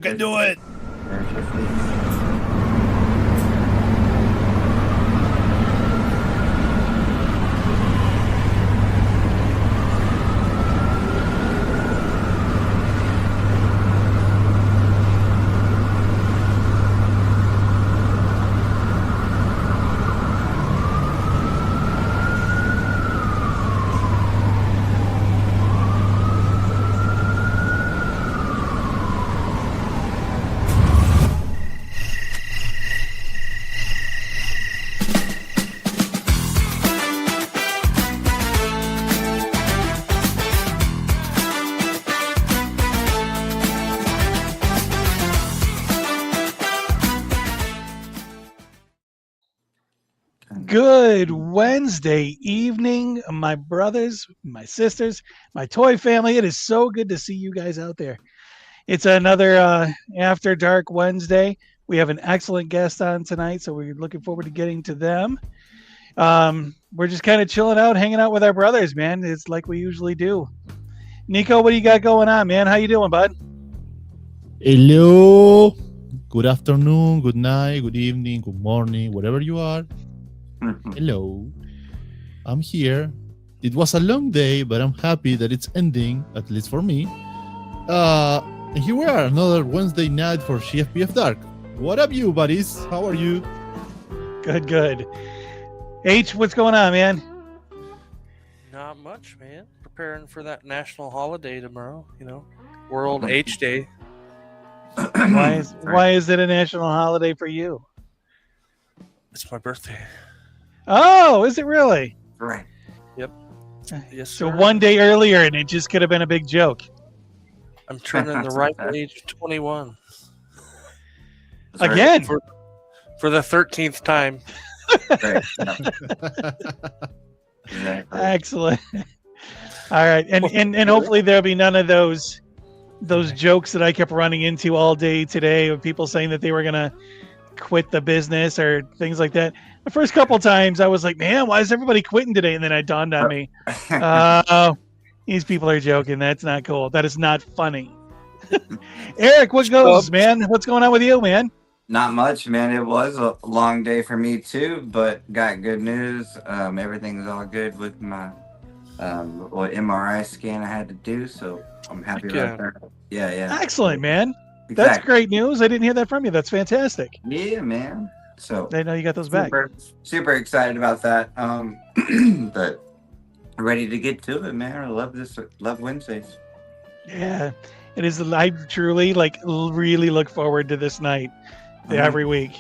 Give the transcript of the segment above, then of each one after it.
Can do it. There's your fleece. Good Wednesday evening, my brothers, my sisters, my toy family. It is so good to see you guys out there. It's another After Dark Wednesday. We have an excellent guest on tonight, so we're looking forward to getting to them. We're just kind of chilling out, hanging out with our brothers, man. It's like we usually do. Nico, what do you got going on, man? How you doing, bud? Hello. Good afternoon, good night, good evening, good morning, wherever you are. Hello. I'm here. It was a long day, but I'm happy that it's ending, at least for me. And here we are, another Wednesday night for Gfpf Dark. What up, you buddies? How are you? Good, good. H, what's going on, man? Not much, man. Preparing for that national holiday tomorrow, World H Day. Why is it a national holiday for you? It's my birthday. Oh, is it really? Right. Yep. Yes, So sir. one day earlier, and it just could have been a big joke. I'm turning the ripe age of 21. Again? For the 13th time. Right. Exactly. Excellent. All right, and hopefully there'll be none of those jokes that I kept running into all day today of people saying that they were gonna quit the business or things like that. The first couple times I was like, man, why is everybody quitting today? And then it dawned on me, these people are joking. That's not cool. That is not funny. Eric, what goes, man? What's going on with you, man? Not much, man. It was a long day for me too, but got good news. Everything's all good with my what MRI scan I had to do, so I'm happy about that. Yeah. Excellent, man. Exactly. That's great news. I didn't hear that from you. That's fantastic. Yeah, man. So I know you got those back. super excited about that. But ready to get to it, man. I love Wednesdays. Yeah, it is. I truly really look forward to this night every week.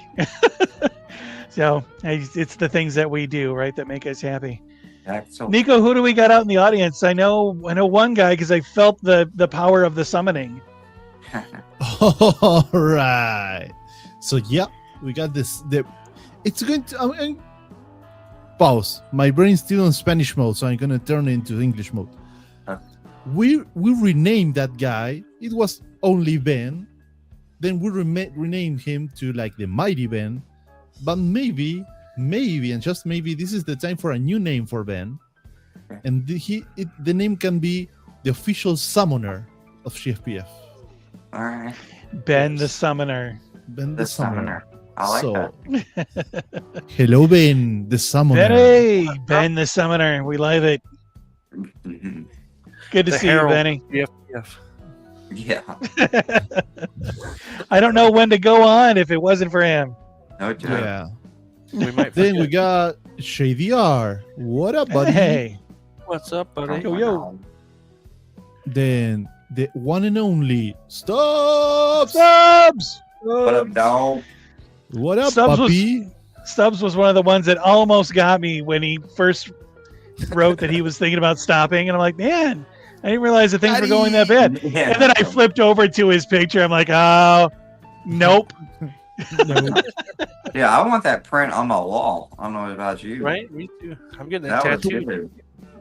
So it's the things that we do, right, that make us happy. Excellent. Nico, who do we got out in the audience? I know one guy because I felt the power of the summoning. All right. So yeah, we got this. It's going to pause. My brain's still in Spanish mode, so I'm gonna turn it into English mode. We renamed that guy. It was only Ben. Then we renamed him to like the Mighty Ben. But maybe, and just maybe, this is the time for a new name for Ben. And the name can be the official summoner of Gfpf. All right. Ben the Summoner. Ben The summoner. I like that. Hello, Ben the Summoner. Ben the Summoner. We love it. Good to see you, Benny. Gfpf. Yeah. I don't know when to go on if it wasn't for him. No joke. Yeah. We might Then we forget. got Shady R. What up, buddy? Hey. What's up, buddy? Yo. Then the one and only Stubbs. Stubbs! What up, dog? What up, Stubbs puppy? Stubbs was one of the ones that almost got me when he first wrote that he was thinking about stopping. And I'm like, man, I didn't realize that things were going that bad. Yeah. And then I flipped over to his picture. I'm like, oh, nope. No. Yeah, I want that print on my wall. I don't know about you. Right? Me too. I'm getting a That was tattoo. good.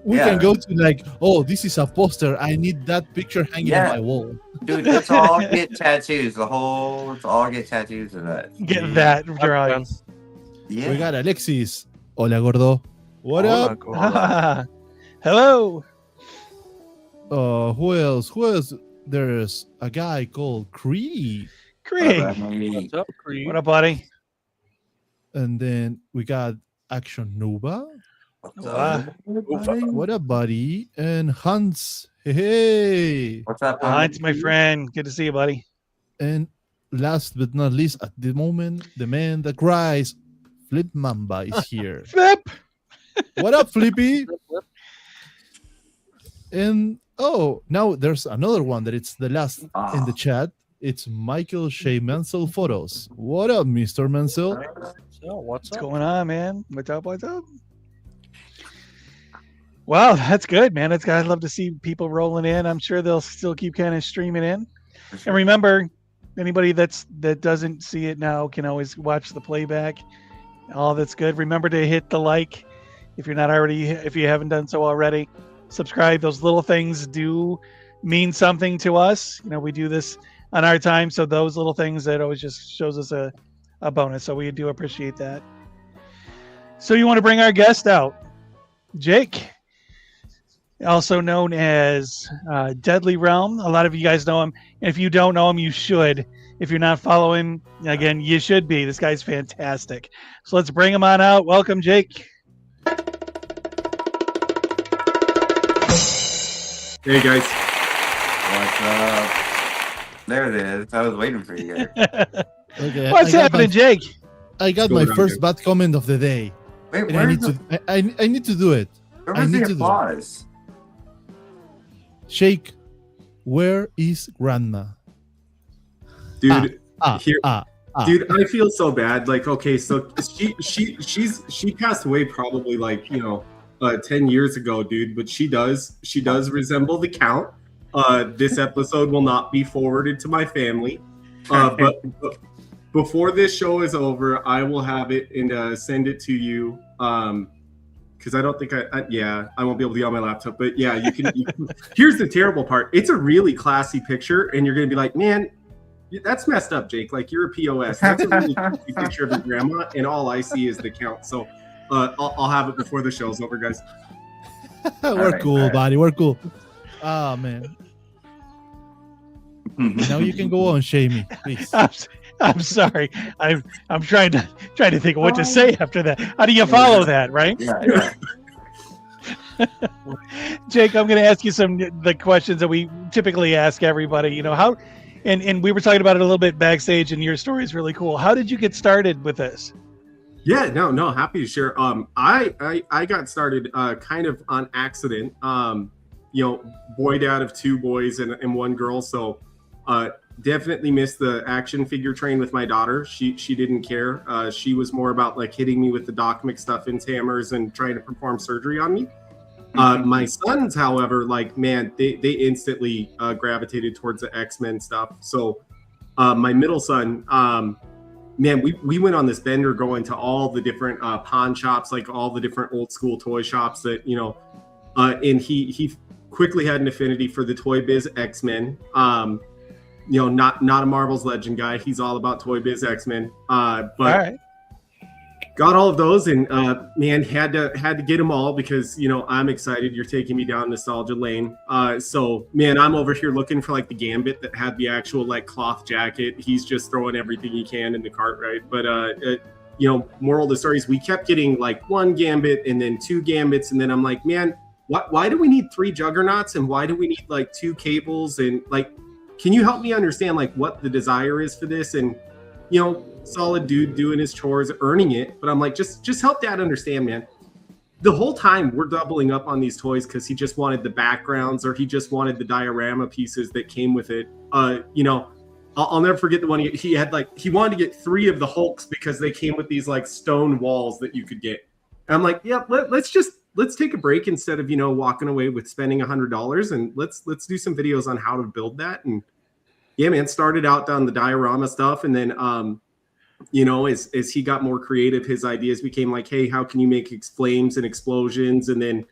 We Yeah. can go to like, oh, this is a poster. I need that picture hanging Yeah. on my wall. Dude, let's all get tattoos. Let's all get tattoos of that. Get that I'm drawing. done. Yeah. We got Alexis. Hola, gordo. What Hola, up? gordo. Hello. Who else? there's a guy called Creed, Craig, What's up, Creed? what up, buddy? and then we got Action Nova. What's Wow. up, everybody? What up, buddy? And Hans. Hey. What's up, Hi, Hans? it's my friend. Good to see you, buddy. And last but not least, at the moment, the man that cries, Flip Mamba is here. Flip. What up, Flippy? And now there's another one that it's the last in the chat. It's Michael Shea Mansell Photos. What up, Mr. Mansell? So, what's What's up? going on, man? What's up? What's up? Wow, that's good, man. I'd love to see people rolling in. I'm sure they'll still keep kind of streaming in. And remember, anybody that doesn't see it now can always watch the playback. All that's good. Remember to hit the like if you haven't done so already. Subscribe. Those little things do mean something to us. We do this on our time, so those little things, that always just shows us a bonus. So we do appreciate that. So you want to bring our guest out, Jake, also known as Deadly Realm. A lot of you guys know him. If you don't know him, you should. If you're not following, again, you should be. This guy's fantastic. So let's bring him on out. Welcome, Jake. Hey guys. What's up? There it is. I was waiting for you guys. Okay, What's happening, Jake? I got What's my going on, first dude? bad comment of the day. Wait, And I need to I need to do it. where I was need the to do it. applause? Shake, where is Grandma? Dude, here Ah. dude, I feel so bad. Like, okay, so she passed away probably 10 years ago, dude, but she does resemble the Count. This episode will not be forwarded to my family. But before this show is over, I will have it and send it to you. Because I don't think I won't be able to get on my laptop. But yeah, you can. Here's the terrible part. It's a really classy picture, and you're gonna be like, man, that's messed up, Jake. Like, you're a POS. That's a really classy picture of your grandma, and all I see is the Count. So I'll have it before the show's over, guys. We're right, cool, all right. buddy. We're cool. Oh man. Now you can go on, Shamey, please. I'm sorry. I'm trying to think of what to say after that. How do you follow that, right? Yeah. Jake, I'm going to ask you the questions that we typically ask everybody. How, and we were talking about it a little bit backstage, and your story is really cool. How did you get started with this? Yeah, no, happy to share. I got started kind of on accident. Boy dad of two boys and one girl, so definitely missed the action figure train with my daughter. She didn't care. She was more about like hitting me with the Doc McStuffins hammers and trying to perform surgery on me. My sons, however, they instantly gravitated towards the X-Men stuff. So my middle son, we went on this bender going to all the different pawn shops, like all the different old school toy shops that, and he quickly had an affinity for the Toy Biz X-Men. Not a Marvel's Legend guy. He's all about Toy Biz X-Men. But All right. got all of those, and had to get them all because I'm excited. You're taking me down nostalgia lane. So I'm over here looking for like the Gambit that had the actual like cloth jacket. He's just throwing everything he can in the cart, right? But moral of the story is we kept getting like one Gambit and then two Gambits, and then I'm like, man, why do we need three Juggernauts and why do we need like two Cables, and like, can you help me understand like what the desire is for this? And solid dude doing his chores, earning it, but I'm like, just help dad understand, man. The whole time we're doubling up on these toys because he just wanted the backgrounds or he just wanted the diorama pieces that came with it. I'll never forget the one he had, like, he wanted to get 3 of the Hulks because they came with these like stone walls that you could get. And I'm like, yeah, let's take a break instead of walking away with spending $100, and let's do some videos on how to build that. And yeah, man, started out down the diorama stuff, and then as he got more creative, his ideas became like, hey, how can you make flames and explosions? And then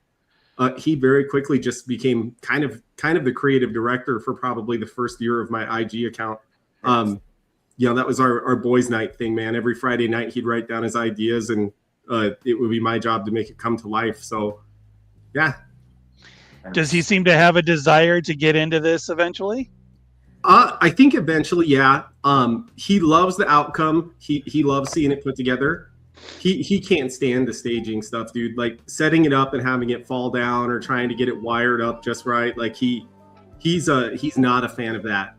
he very quickly just became kind of the creative director for probably the first year of my IG account. That was our boys' night thing, man. Every Friday night he'd write down his ideas, and it would be my job to make it come to life. So yeah. Does he seem to have a desire to get into this eventually? I think eventually, yeah. He loves the outcome. He loves seeing it put together. He can't stand the staging stuff, dude. Like setting it up and having it fall down or trying to get it wired up just right. Like he's not a fan of that.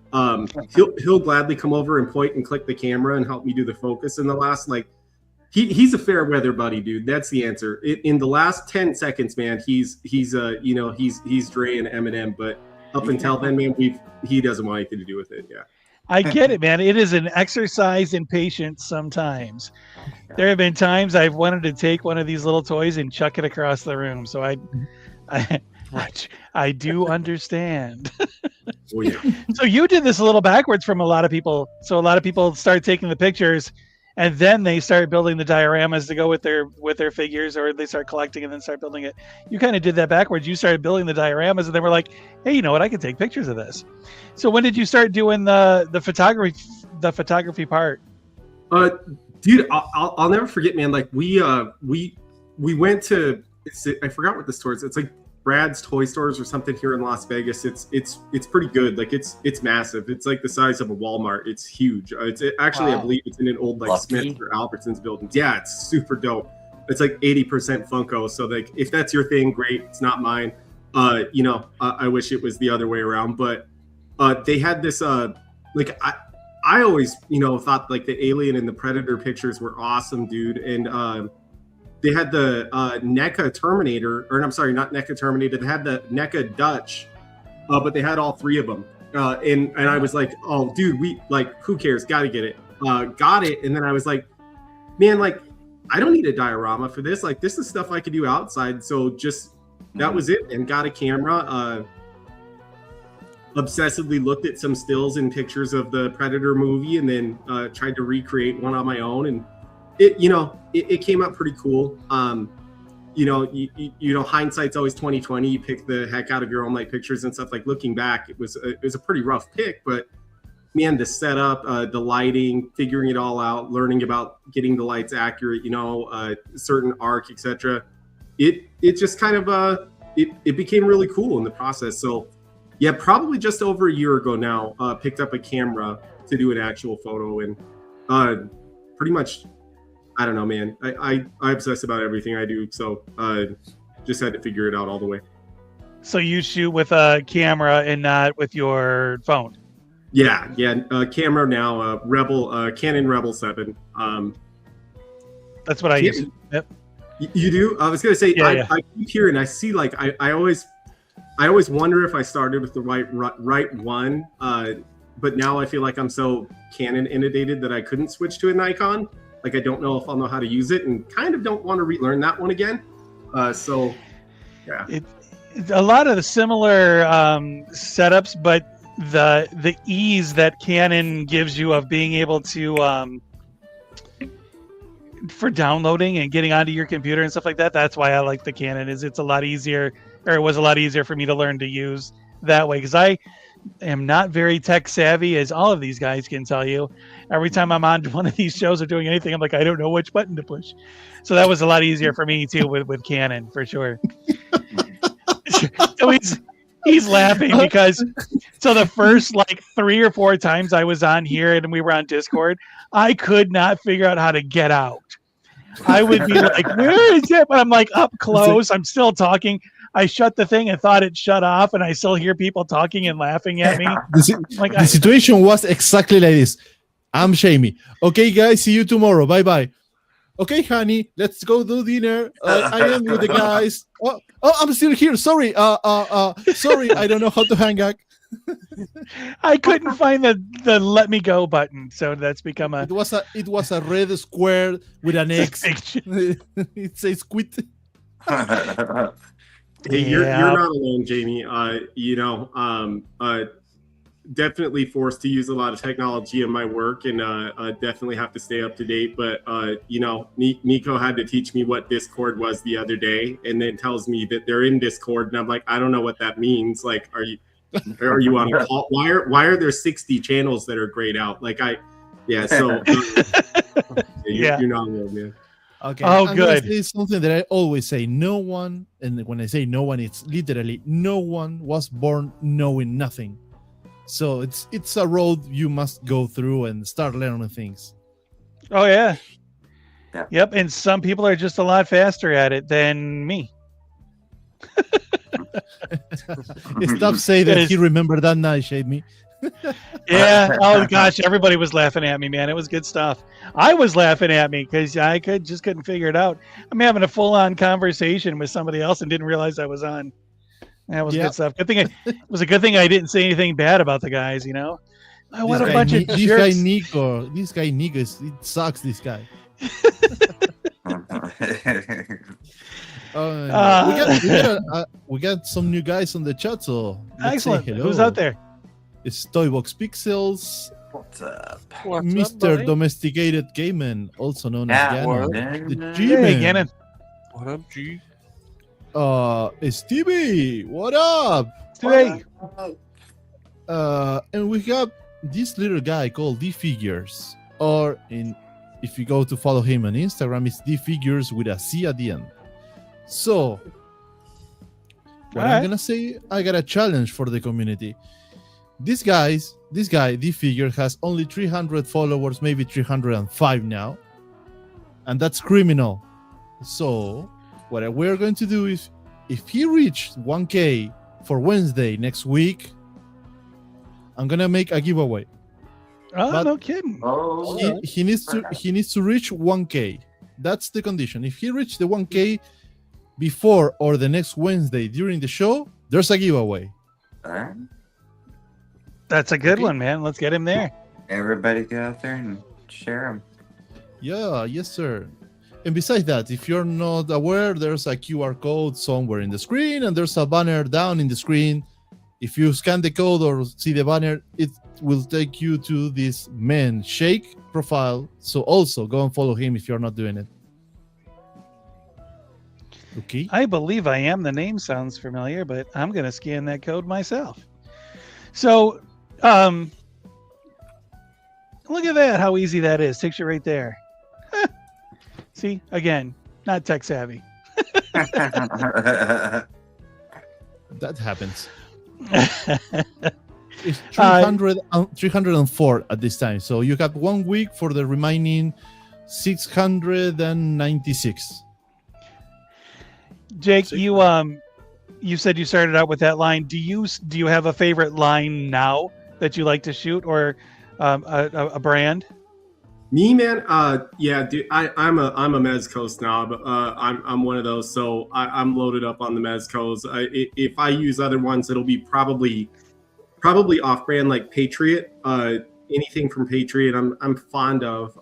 He'll gladly come over and point and click the camera and help me do the focus in the last like. He's a fair weather buddy, dude. That's the answer. In the last 10 seconds, man, he's Dre and Eminem, but up until then, man, he doesn't want anything to do with it. Yeah. I get it, man. It is an exercise in patience sometimes. There have been times I've wanted to take one of these little toys and chuck it across the room. So I do understand. Oh, yeah. So you did this a little backwards from a lot of people. So a lot of people start taking the pictures and then they start building the dioramas to go with their figures, or they start collecting and then start building it. You kind of did that backwards. You started building the dioramas and then we're like, hey, you know what? I can take pictures of this. So when did you start doing the photography part? Dude, I'll never forget, man. Like we went to, I forgot what the store is. It's like Brad's Toy Stores or something here in Las Vegas. It's pretty good. Like it's massive. It's like the size of a Walmart. It's huge. Actually, Wow. I believe it's in an old like Lucky. Smith or Albertsons buildings. Yeah, it's super dope. It's like 80% Funko. So like if that's your thing, great. It's not mine. I wish it was the other way around. But they had this like I always thought like the Alien and the Predator pictures were awesome, dude. And they had the NECA Terminator, or I'm sorry, not NECA Terminator. They had the NECA Dutch, but they had all three of them. And I was like, oh, dude, who cares? Got to get it. Got it. And then I was like, man, like, I don't need a diorama for this. Like, this is stuff I could do outside. So that was it. And got a camera. Obsessively looked at some stills and pictures of the Predator movie, and then tried to recreate one on my own. And it came out pretty cool. Hindsight's always 20/20. You pick the heck out of your own like pictures and stuff. Like looking back, it was a pretty rough pick, but man, the setup, the lighting, figuring it all out, learning about getting the lights accurate, certain arc, etc. It just kind of it became really cool in the process. So yeah, probably just over a year ago now, picked up a camera to do an actual photo, and pretty much, I don't know, man. I obsess about everything I do, so just had to figure it out all the way. So you shoot with a camera and not with your phone? Yeah. Camera now, Canon Rebel 7. That's what I use. Yep. You do? I was gonna say, Yeah. I keep hearing, I see, like, I always wonder if I started with the right one, but now I feel like I'm so Canon inundated that I couldn't switch to a Nikon. Like, I don't know if I'll know how to use it, and kind of don't want to relearn that one again. So, yeah. It's a lot of the similar setups, but the ease that Canon gives you of being able to for downloading and getting onto your computer and stuff like that. That's why I like the Canon. It's a lot easier, or it was a lot easier for me to learn to use that way, because I am not very tech savvy, as all of these guys can tell you. Every time I'm on one of these shows or doing anything, I'm like, I don't know which button to push. So that was a lot easier for me too with Canon, for sure. So he's laughing because the first like 3 or 4 times I was on here and we were on Discord, I could not figure out how to get out. I would be like, where is it? But I'm like up close. I'm still talking. I shut the thing and thought it shut off, and I still hear people talking and laughing at me. The situation was exactly like this. I'm Shamey. Okay, guys, see you tomorrow. Bye-bye. Okay, honey, let's go do dinner. I am with the guys. Oh, I'm still here. Sorry. Sorry, I don't know how to hang up. I couldn't find the let me go button, so that's become a. It was a red square with an X. It says quit. Hey, you're not alone, Jamie. Definitely forced to use a lot of technology in my work, and definitely have to stay up to date. But Nico had to teach me what Discord was the other day, and then tells me that they're in Discord, and I'm like, I don't know what that means. Like, are you on a call? Why are there 60 channels that are grayed out? Like so you're not alone, man. Okay. Oh, good. It's something that I always say. No one, and when I say no one, it's literally no one was born knowing nothing. So it's a road you must go through and start learning things. Oh yeah. Yeah. Yep. And some people are just a lot faster at it than me. Stop saying that Yes. he remembered that night, Shade Me. Yeah. Oh gosh, everybody was laughing at me, man. It was good stuff. I was laughing at me because I couldn't figure it out. I'm having a full on conversation with somebody else and didn't realize I was on. That was Yep. good stuff. Good thing it was a good thing I didn't say anything bad about the guys. Oh, what a bunch of This jerks. guy Nico, it sucks. This guy. We got some new guys on the chat, so let's say Excellent. hello. Who's out there? It's Toybox Pixels, What's up? What's up, Mr. buddy? Domesticated Gaiman, also known Yeah, as what? Gannon, the Hey, G-Man, Gannon. What up, G? Stevie, what up? Hey. And we got this little guy called D-Figures, or if you go to follow him on Instagram, it's D-Figures with a C at the end. So, what I'm Alright. gonna say, I got a challenge for the community. This guy, D-Figure, has only 300 followers, maybe 305 now, and that's criminal. So, what we're going to do is, if he reached 1K for Wednesday next week, I'm gonna make a giveaway. Oh, But- no kidding. Oh, He needs to reach 1K. That's the condition. If he reached the 1K before or the next Wednesday during the show, there's a giveaway. alright. That's a good Okay. one, man. Let's get him there. Everybody get out there and share them. Yeah, yes, sir. And besides that, if you're not aware, there's a QR code somewhere in the screen, and there's a banner down in the screen. If you scan the code or see the banner, it will take you to this man Shake profile. So also go and follow him if you're not doing it. Okay. I believe I am. The name sounds familiar, but I'm going to scan that code myself. So, look at that. How easy that is. Takes you right there. See, again, not tech savvy. That happens. It's 304 at this time. So you got 1 week for the remaining 696. Jake, you said you started out with that line. Do you have a favorite line now that you like to shoot, or a brand? Me, man, yeah, dude, I'm a Mezco snob. I'm one of those, so I'm loaded up on the Mezcos. If I use other ones, it'll be probably off-brand, like Patriot. Anything from Patriot, I'm fond of.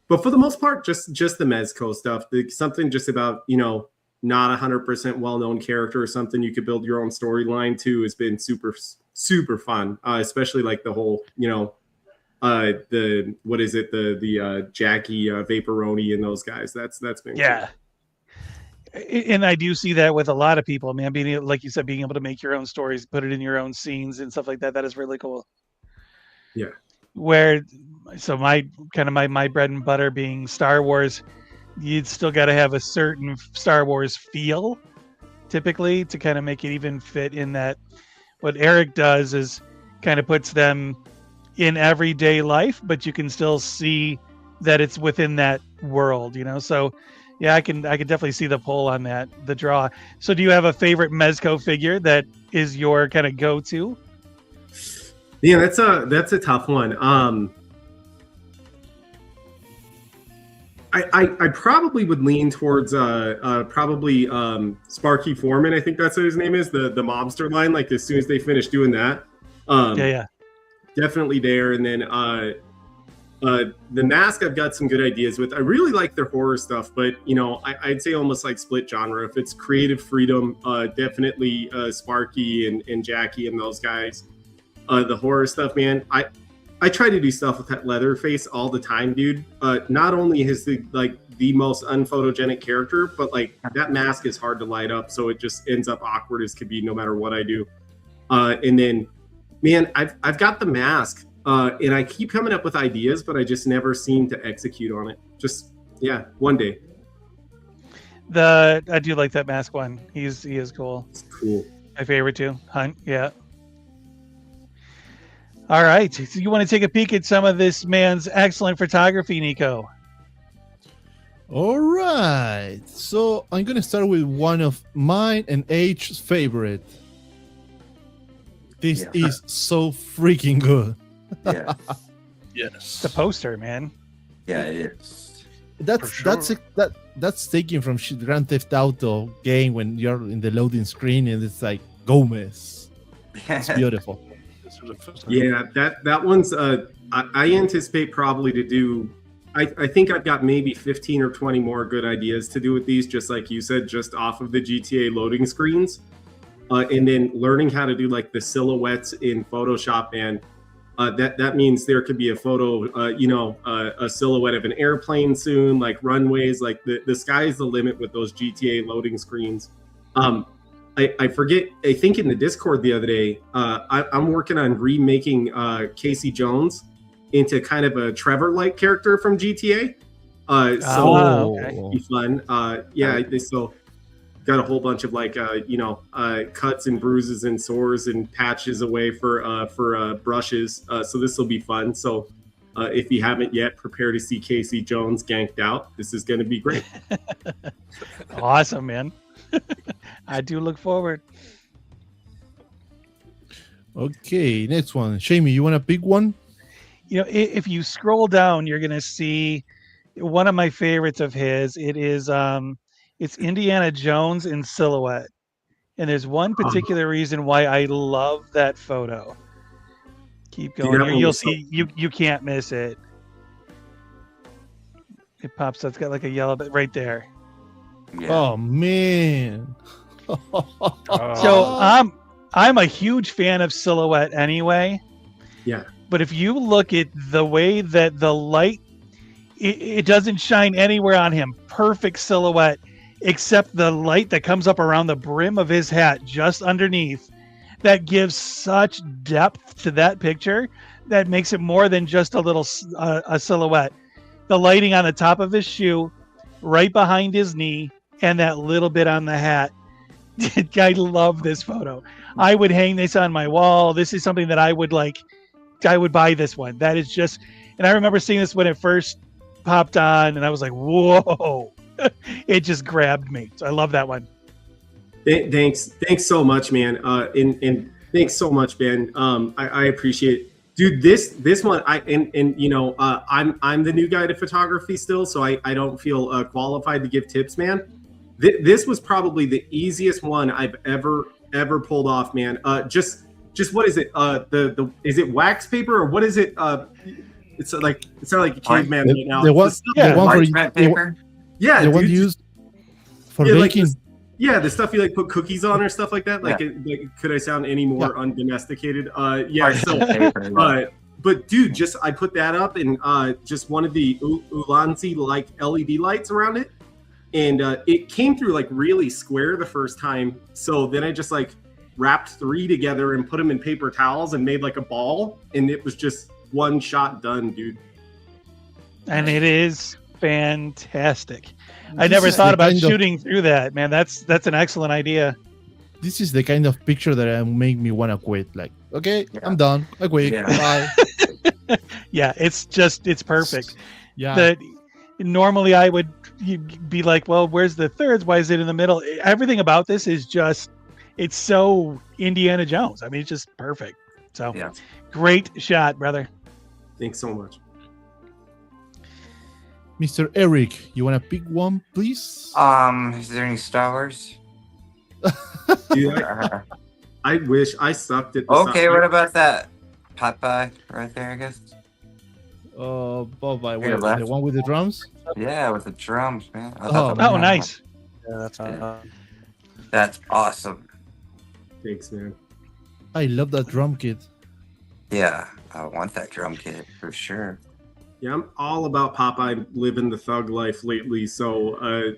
But for the most part, just the Mezco stuff. Something just about not 100% well-known character or something you could build your own storyline to has been super fun. Especially like the whole the Jackie Vaporoni and those guys. That's been Yeah. cool. And I do see that with a lot of people, man. Being, like you said, being able to make your own stories, put it in your own scenes and stuff like that. That is really cool. Yeah. So my bread and butter being Star Wars, you'd still got to have a certain Star Wars feel, typically, to kind of make it even fit in that. What Eric does is kind of puts them in everyday life, but you can still see that it's within that world, So yeah, I can definitely see the pull on that, the draw. So do you have a favorite Mezco figure that is your kind of go-to? Yeah, that's a tough one. I probably would lean towards Sparky Foreman. I think that's what his name is, the mobster line. Like as soon as they finish doing that, Yeah. definitely there. And then the mask I've got some good ideas with. I really like their horror stuff, but I'd say almost like split genre. If it's creative freedom, definitely Sparky and Jackie and those guys. The horror stuff, man. I try to do stuff with that Leatherface all the time, dude. Not only is the most unphotogenic character, but like that mask is hard to light up, so it just ends up awkward as could be no matter what I do. And then, man, I've got the mask, and I keep coming up with ideas, but I just never seem to execute on it. Just one day. I do like that mask one. He is cool. It's cool. My favorite too. Hunt, yeah. All right. So you want to take a peek at some of this man's excellent photography, Nico? All right. So I'm gonna start with one of mine and H's favorite. This is so freaking good. Yeah. Yes. The poster, man. Yeah, it is. That's taken from Grand Theft Auto game when you're in the loading screen and it's like Gomez. It's beautiful. Yeah, that one's. I anticipate probably to do. I think I've got maybe 15 or 20 more good ideas to do with these, just like you said, just off of the GTA loading screens, and then learning how to do like the silhouettes in Photoshop, and that means there could be a photo, a silhouette of an airplane soon, like runways, like the sky's the limit with those GTA loading screens. I forget. I think in the Discord the other day, I'm working on remaking Casey Jones into kind of a Trevor-like character from GTA. It'd be fun. So got a whole bunch of like cuts and bruises and sores and patches away for brushes. So this will be fun. So if you haven't yet, prepare to see Casey Jones ganked out. This is going to be great. Awesome, man. I do look forward. Okay, next one. Shamey, you want a big one? You know, if you scroll down, you're going to see one of my favorites of his. It is it's Indiana Jones in silhouette. And there's one particular reason why I love that photo. Keep going here. You'll see you can't miss it. It pops up. It's got like a yellow bit right there. Yeah. Oh man. So I'm a huge fan of silhouette anyway. Yeah. But if you look at the way that the light, it doesn't shine anywhere on him. Perfect silhouette, except the light that comes up around the brim of his hat just underneath. That gives such depth to that picture that makes it more than just a little a silhouette. The lighting on the top of his shoe, right behind his knee, and that little bit on the hat. I love this photo. I would hang this on my wall. This is something that I would like. I would buy this one. That is just, and I remember seeing this when it first popped on, and I was like, whoa. It just grabbed me. So I love that one. Thanks so much, man. And thanks so much, Ben. I appreciate it. Dude, this one, I'm the new guy to photography still, so I don't feel qualified to give tips, man. This was probably the easiest one I've ever pulled off, man. Just what is it? Is it wax paper or what is it? It's not like a caveman right now. The one for paper. Yeah, the one used for baking. The stuff you like put cookies on or stuff like that. Could I sound any more undomesticated? But dude, I put that up and just one of the Ulanzi like LED lights around it, and it came through like really square the first time. So then I just like wrapped 3 together and put them in paper towels and made like a ball, and it was just one shot done, dude. And it is fantastic. I never thought about shooting through that, man. That's an excellent idea. This is the kind of picture that make me want to quit. Like, okay, I'm done. I quit. Bye. Yeah, it's perfect. Yeah. That normally I would be like, well, where's the thirds? Why is it in the middle? Everything about this is just, it's so Indiana Jones. I mean, it's just perfect. So great shot, brother. Thanks so much. Mr. Eric, you want to pick one, please? Is there any Star Wars? Dude, I wish I sucked at the Okay, what about that Popeye right there, I guess? Popeye, the one with the drums? Yeah, with the drums, man. Nice. Yeah, that's awesome. Thanks, man. I love that drum kit. Yeah, I want that drum kit for sure. Yeah, I'm all about Popeye living the thug life lately. So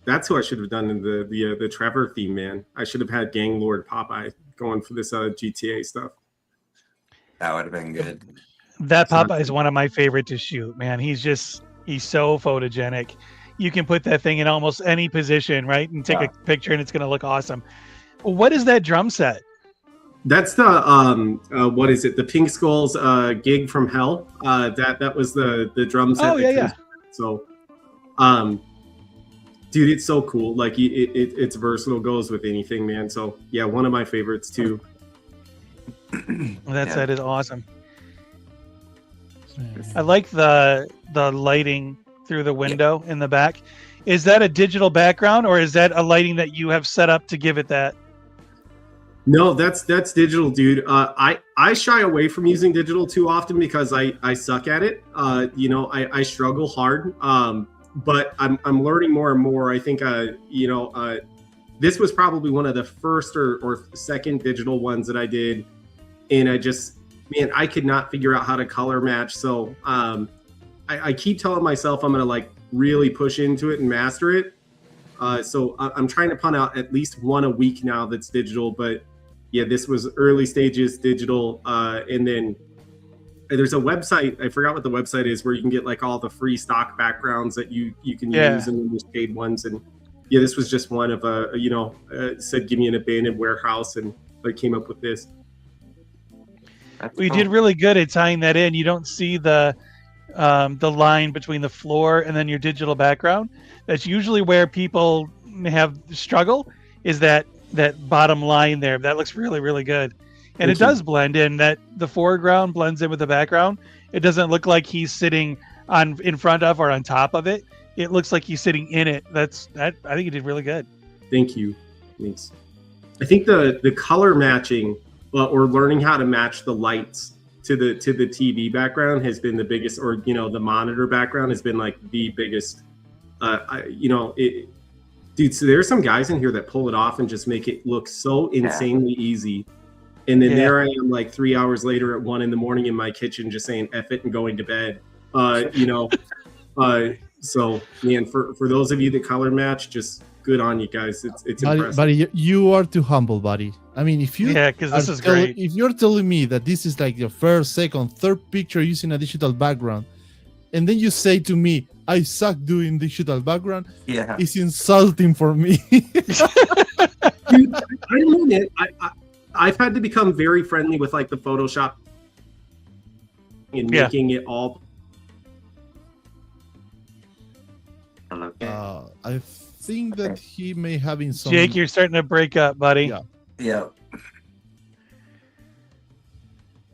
that's who I should have done in the Trevor theme, man. I should have had Gang Lord Popeye going for this GTA stuff. That would have been good. That Popeye is one of my favorite to shoot, man. He's so photogenic. You can put that thing in almost any position, right? And take a picture and it's going to look awesome. What is that drum set? That's the what is it? The Pink Skulls gig from hell. That was the drum set. Oh, yeah, yeah. So, dude, it's so cool. Like it's versatile, goes with anything, man. So yeah, one of my favorites too. That is awesome. I like the lighting through the window in the back. Is that a digital background or is that a lighting that you have set up to give it that? No, that's digital, dude. I shy away from using digital too often because I suck at it. I struggle hard. But I'm learning more and more. I think this was probably one of the first or second digital ones that I did, and I could not figure out how to color match. So I keep telling myself I'm gonna like really push into it and master it. So I'm trying to pun out at least one a week now that's digital. But yeah, this was early stages digital, and then there's a website. I forgot what the website is where you can get like all the free stock backgrounds that you can use, and then there's paid ones. And yeah, this was just one of said give me an abandoned warehouse, and I came up with this. We did really good at tying that in. You don't see the line between the floor and then your digital background. That's usually where people have struggle, is that bottom line there. That looks really, really good. And it does blend in. That the foreground blends in with the background. It doesn't look like he's sitting in front of or on top of it. It looks like he's sitting in it. I think you did really good. Thank you. Thanks. I think the color matching or learning how to match the lights to the TV background has been the biggest, or the monitor background has been like the biggest. Dude, so there's some guys in here that pull it off and just make it look so insanely easy. And then there I am like 3 hours later at 1 a.m. in my kitchen just saying F it and going to bed. So man, for those of you that color match, just good on you guys. It's impressive. Buddy, you are too humble, buddy. I mean, because this is great. If you're telling me that this is like your first, second, third picture using a digital background, and then you say to me, I suck doing digital background, it's insulting for me. Dude, I don't know, man. I've had to become very friendly with like the Photoshop and making it all. I think that he may have in some. Jake, you're starting to break up, buddy. Yeah.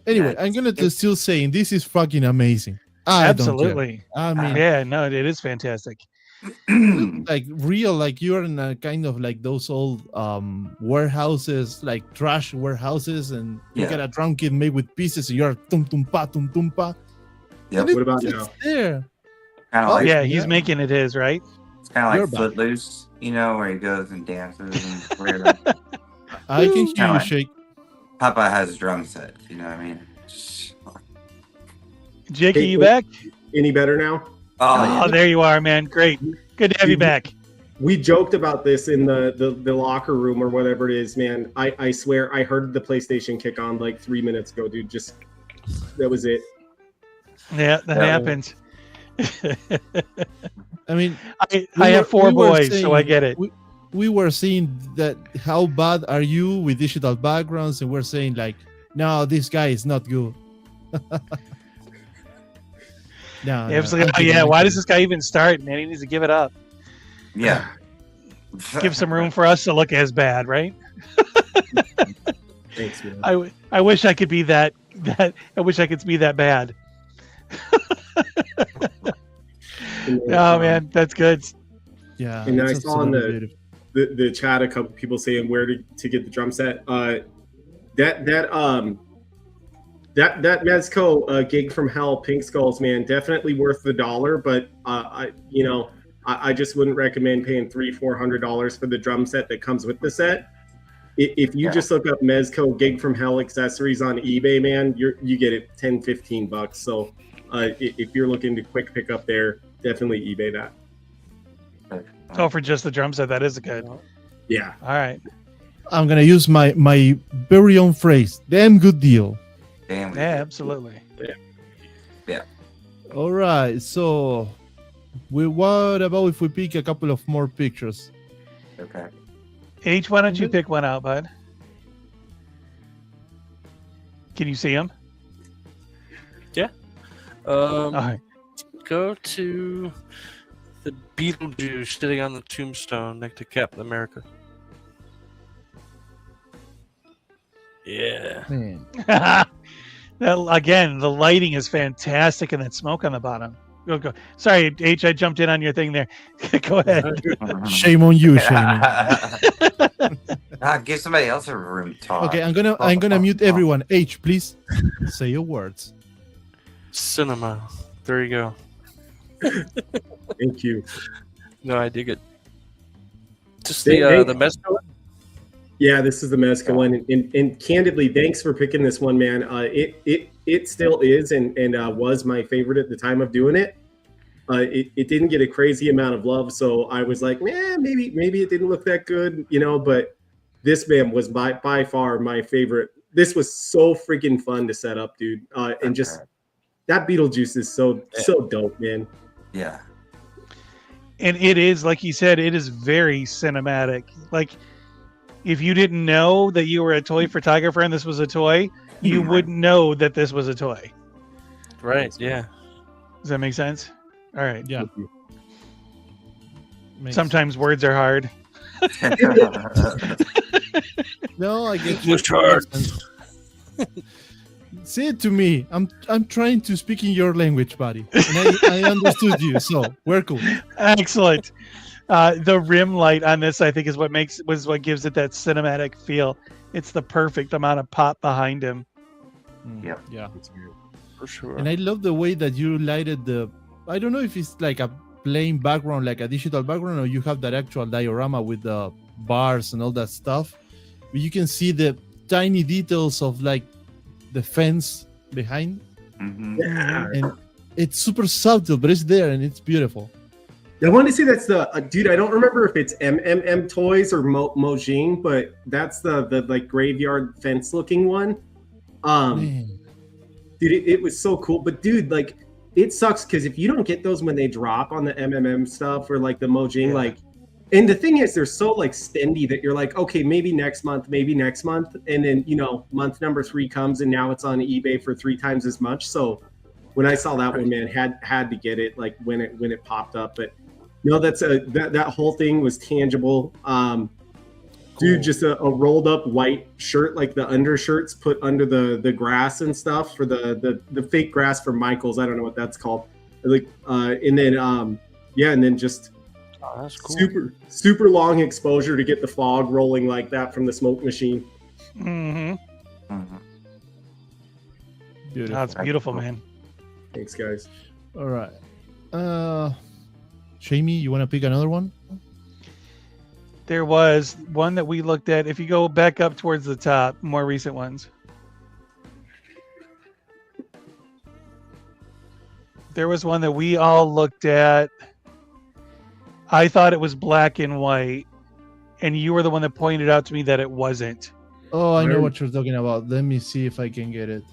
Anyway, I'm gonna still saying this is fucking amazing. Absolutely. I mean, it is fantastic. Like real, like you're in a kind of like those old warehouses, like trash warehouses, and you got a drum kit made with pieces, and you're tum tum pa. Yeah. What about now? There. He's making it his, right? It's kind of like Footloose, where he goes and dances and whatever. I can hear you, Shake. Papa has a drum set, you know what I mean? Jake, are you back? Any better now? Oh, there you are, man. Great. Good to have you back. We joked about this in the locker room or whatever it is, man. I swear I heard the PlayStation kick on like 3 minutes ago, dude. Just that was it. Yeah, that happens. I mean, I have 4 boys, so I get it. We were saying that how bad are you with digital backgrounds, and we're saying like, no, this guy is not good. No, why does this guy even start, man? He needs to give it up. Yeah. Give some room for us to look as bad, right? Thanks, man. I wish I could be that I wish I could be that bad. Oh man, that's good. Yeah. And I saw in the chat a couple people saying where to get the drum set. That Mezco gig from hell, Pink Skulls, man, definitely worth the $1. But I just wouldn't recommend paying $300-400 for the drum set that comes with the set. If you just look up Mezco gig from hell accessories on eBay, man, you get it $10-15. So if you're looking to quick pick up there, definitely eBay that. Oh, for just the drum set, that is good. Yeah. All right. I'm gonna use my very own phrase. Damn good deal. Damn. Yeah, absolutely. Yeah. All right. So, what about if we pick a couple of more pictures? Okay. H, why don't you pick one out, bud? Can you see him? Yeah. All right. Go to the Beetlejuice sitting on the tombstone next to Captain America. Yeah. Man. Again, the lighting is fantastic, and that smoke on the bottom. Go. Sorry, H, I jumped in on your thing there. Go ahead. Shame on you, Shame. Give somebody else a room to talk. Okay, I'm gonna mute everyone. H, please say your words. Cinema. There you go. Thank you. No, I dig it. Just Hey, the mescaline. Yeah, this is the Mesca one, and candidly, thanks for picking this one, man. It still is and was my favorite at the time of doing it. It didn't get a crazy amount of love, so I was like, maybe it didn't look that good, But this man was by far my favorite. This was so freaking fun to set up, dude, and just that Beetlejuice is so dope, man. Yeah, And it is, like you said, it is very cinematic. Like, if you didn't know that you were a toy photographer and this was a toy, you wouldn't know that this was a toy. Right, yeah. Does that make sense? All right. Yeah. Sometimes words are hard. No, I get English hard. Say it to me. I'm trying to speak in your language, buddy. And I understood you, so we're cool. Excellent. The rim light on this, I think, is what gives it that cinematic feel. It's the perfect amount of pop behind him. Yep. Yeah. For sure. And I love the way that you lighted the. I don't know if it's like a plain background, like a digital background, or you have that actual diorama with the bars and all that stuff. But you can see the tiny details of like the fence behind, Yeah. and it's super subtle, but it's there and it's beautiful. I wanted to say that's the dude. I don't remember if it's MMM Toys or Mojing, but that's the like graveyard fence looking one. Man. Dude, it was so cool. But dude, like, it sucks because if you don't get those when they drop on the MMM stuff or like the Mojing, like, and the thing is, they're so like spendy that you're like, okay, maybe next month, and then month number 3 comes and now it's on eBay for 3 times as much. So when I saw that one, man, had to get it like when it popped up, but. No, that's that whole thing was tangible. Dude, just a rolled up white shirt, like the undershirts put under the grass and stuff for the fake grass for Michael's. I don't know what that's called. Like, and then just that's cool. super long exposure to get the fog rolling like that from the smoke machine. Mm-hmm. Beautiful. That's beautiful, man. Thanks, guys. All right. Shamey, you want to pick another one? There was one that we looked at. If you go back up towards the top, more recent ones. There was one that we all looked at. I thought it was black and white, and you were the one that pointed out to me that it wasn't. Oh, I know what you're talking about. Let me see if I can get it.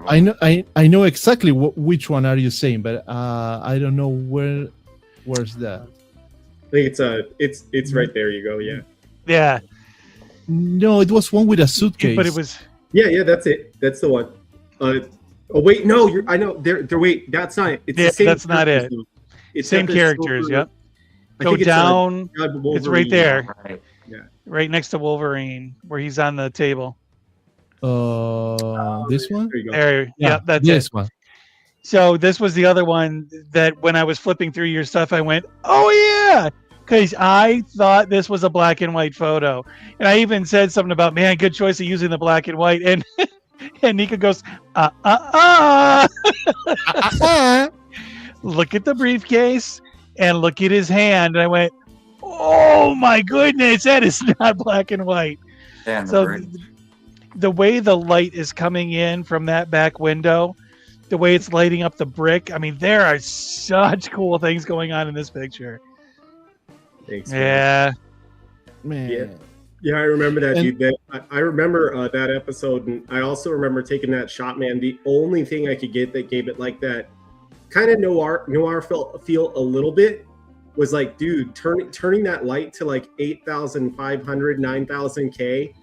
I know exactly which one are you saying, but I don't know where's that. I think it's right there. You go, yeah. Yeah. No, it was one with a suitcase. But it was. Yeah, that's it. That's the one. Oh wait, no, I know. There. Wait, that's not it. It's the same. That's not it. It's same characters. Yep. Go down. It's right there. Right. Yeah. Right next to Wolverine, where he's on the table. This one? There, yeah, that's this it. One. So this was the other one that when I was flipping through your stuff, I went, "Oh yeah," because I thought this was a black and white photo, and I even said something about, "Man, good choice of using the black and white." And and Nika goes, Look at the briefcase and look at his hand. And I went, "Oh my goodness, that is not black and white." And so the way the light is coming in from that back window, the way it's lighting up the brick, I mean, there are such cool things going on in this picture. Thanks, man. Yeah, I remember that, dude. I remember that episode, and I also remember taking that shot, man. The only thing I could get that gave it like that kind of noir feel a little bit was like, dude, turning that light to like 8,500, 9,000 K.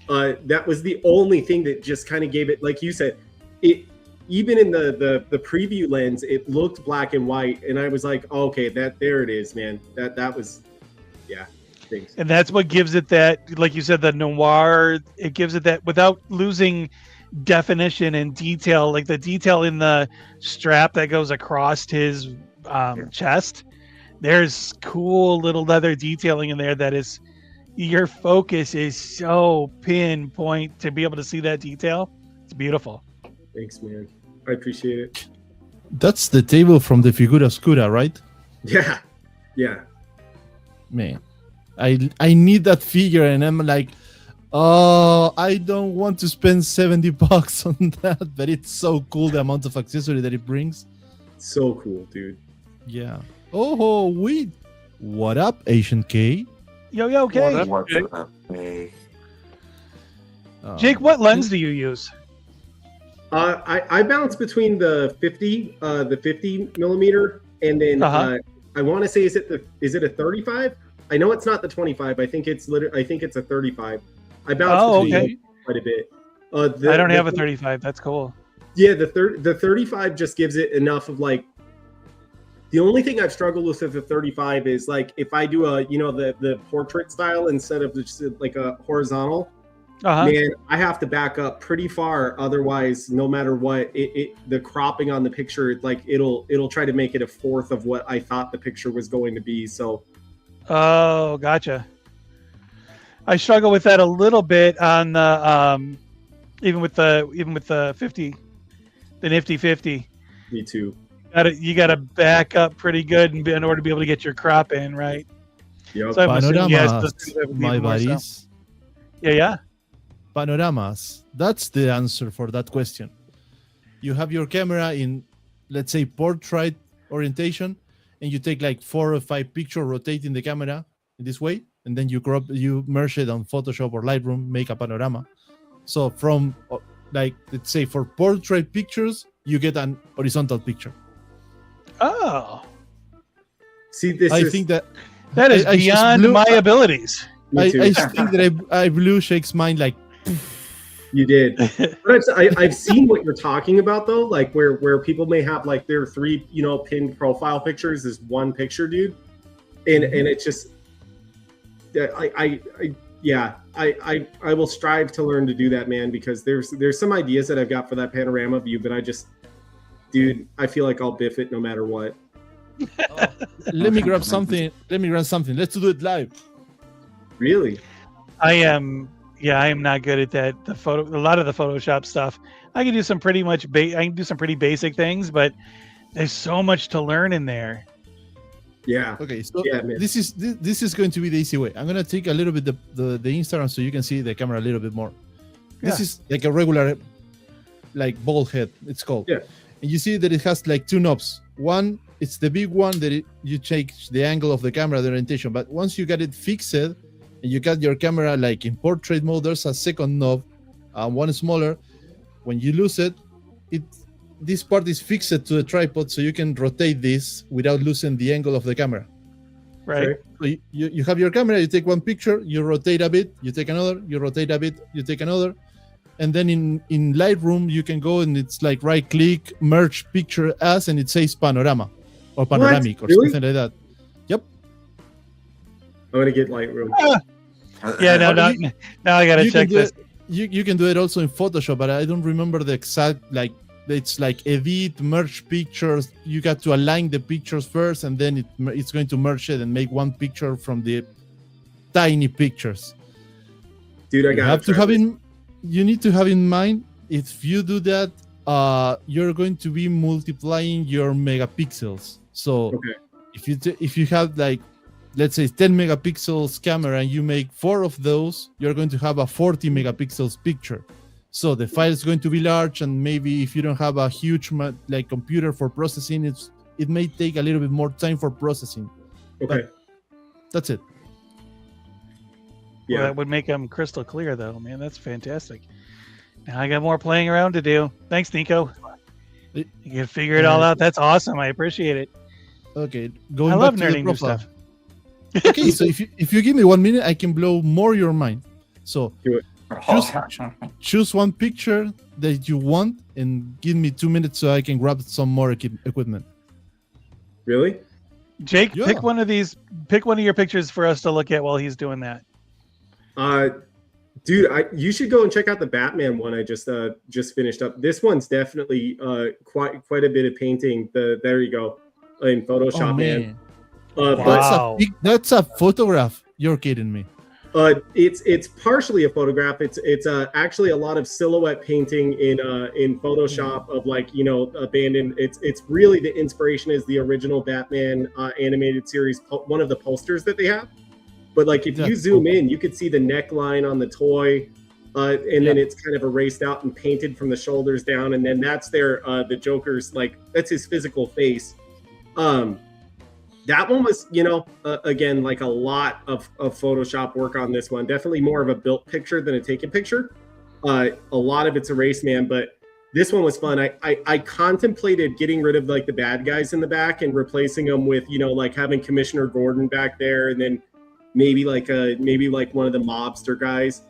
That was the only thing that just kind of gave it, like you said, it even in the preview lens, it looked black and white, and I was like, oh, okay, there it is, man. That was, yeah. Thanks. And that's what gives it that, like you said, the noir. It gives it that without losing definition and detail, like the detail in the strap that goes across his chest. There's cool little leather detailing in there that is, your focus is so pinpoint to be able to see that detail. It's beautiful. Thanks, man. I appreciate it. That's the table from the Figura Oscura, right? Yeah. Yeah. Man, I need that figure, and I'm like, oh, I don't want to spend $70 on that, but it's so cool, the amount of accessory that it brings. So cool, dude. Yeah. Oh, what up, Asian K? Yo, okay. What's up, hey? Jake, what lens do you use? I bounce between the 50 millimeter, and then I want to say, is it a 35? I know it's not the 25. I think it's a 35. I bounce between quite a bit. I don't have a 35. That's cool. Yeah, the 35 just gives it enough of like. The only thing I've struggled with the 35 is like if I do the portrait style instead of just like a horizontal. Man, I have to back up pretty far. Otherwise, no matter what, the cropping on the picture, like it'll try to make it a fourth of what I thought the picture was going to be. So. Oh, gotcha. I struggle with that a little bit on the even with the 50, the nifty 50. Me too. You gotta back up pretty good in order to be able to get your crop in, right? Yep. So I'm assuming, my buddies. So. Yeah. Panoramas. That's the answer for that question. You have your camera in, let's say, portrait orientation, and you take like 4 or 5 pictures rotating the camera in this way, and then you merge it on Photoshop or Lightroom, make a panorama. So from like, let's say, for portrait pictures, you get an horizontal picture. Oh. See, I think that is beyond my abilities. I think that I blew Shake's mind like. You did. But I've seen what you're talking about though, like where people may have like their 3 pinned profile pictures is one picture, dude, and it's just I will strive to learn to do that, man, because there's some ideas that I've got for that panorama view, but I feel like I'll biff it no matter what. Let me grab something. Let's do it live. Really? I am not good at that. A lot of the Photoshop stuff. I can do some pretty basic things, but there's so much to learn in there. Yeah. Okay, so this is going to be the easy way. I'm gonna take a little bit the Instagram so you can see the camera a little bit more. This is like a regular, like ball head. It's called. Yeah. And you see that it has like 2 knobs. One, it's the big one that you change the angle of the camera, the orientation. But once you got it fixed and you got your camera like in portrait mode, there's a second knob, one smaller. When you lose it, this part is fixed to the tripod, so you can rotate this without losing the angle of the camera. Right. So you have your camera, you take one picture, you rotate a bit, you take another, you rotate a bit, you take another. And then in Lightroom, you can go and it's like right click, merge picture as, and it says panorama or panoramic or something like that. Yep. I'm going to get Lightroom. Now I got to check this. You can do it also in Photoshop, but I don't remember the exact, like, it's like edit, merge pictures. You got to align the pictures first, and then it's going to merge it and make one picture from the tiny pictures. Dude, You need to have in mind, if you do that, you're going to be multiplying your megapixels. So if you have like, let's say 10 megapixels camera and you make 4 of those, you're going to have a 40 megapixels picture. So the file is going to be large, and maybe if you don't have a huge like computer for processing, it may take a little bit more time for processing. Okay. But that's it. Yeah, that would make them crystal clear, though, man. That's fantastic. Now I got more playing around to do. Thanks, Nico. You can figure it all out. That's awesome. I appreciate it. Okay, I going back love to the learning new profile. stuff. Okay, so if you give me 1 minute, I can blow more your mind. So choose one picture that you want and give me 2 minutes so I can grab some more equipment. Really? Jake, Yeah. pick one of these. Pick one of your pictures for us to look at while he's doing that. Dude, you should go and check out the Batman one I just finished up. This one's definitely quite a bit of painting. There you go, in Photoshop, Oh man. man, Wow. that's a photograph. You're kidding me. It's partially a photograph. It's actually a lot of silhouette painting in Photoshop of like abandoned. It's really the inspiration is the original Batman animated series, one of the posters that they have. But like if you zoom in, you could see the neckline on the toy, and then it's kind of erased out and painted from the shoulders down, and then that's the Joker's that's his physical face. That one was, again, like a lot of Photoshop work on this one. Definitely more of a built picture than a taken picture. A lot of it's erased, man, but this one was fun. I contemplated getting rid of like the bad guys in the back and replacing them with, like having Commissioner Gordon back there, and then maybe like one of the mobster guys.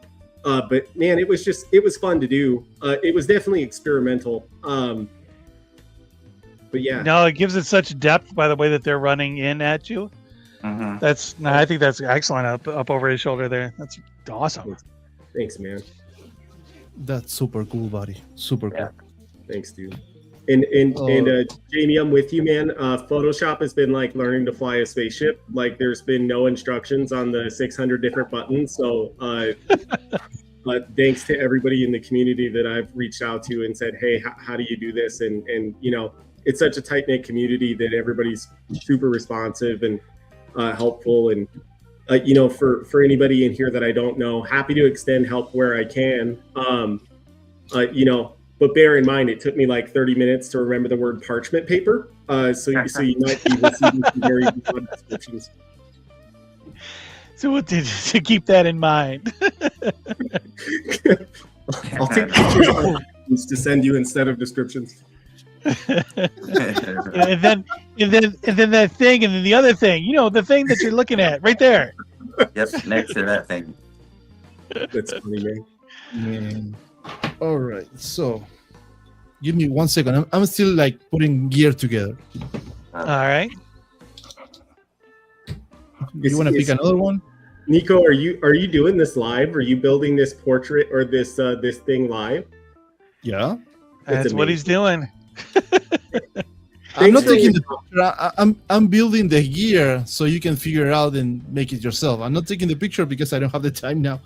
But man, it was fun to do. It was definitely experimental. But yeah, No, it gives it such depth by the way that they're running in at you. I think that's excellent up over his shoulder there. That's awesome. Thanks, man. That's super cool, buddy. Super cool. Thanks, dude. And Jamie, I'm with you, man. Photoshop has been like learning to fly a spaceship. Like there's been no instructions on the 600 different buttons. So thanks to everybody in the community that I've reached out to and said, hey, how do you do this? And it's such a tight-knit community that everybody's super responsive and helpful. And for anybody in here that I don't know, happy to extend help where I can. But bear in mind, it took me like 30 minutes to remember the word parchment paper. So you might be receiving some very broad descriptions. So we'll to keep that in mind. I'll take pictures to send you instead of descriptions. and then that thing, and then the other thing, the thing that you're looking at right there. Yep, next to that thing. That's funny, man. All right, so give me 1 second. I'm still like putting gear together. All right. You want to pick another one? Nico, are you doing this live? Are you building this portrait or this thing live? Yeah, that's what he's doing. I'm not taking the picture. I'm building the gear so you can figure it out and make it yourself. I'm not taking the picture because I don't have the time now,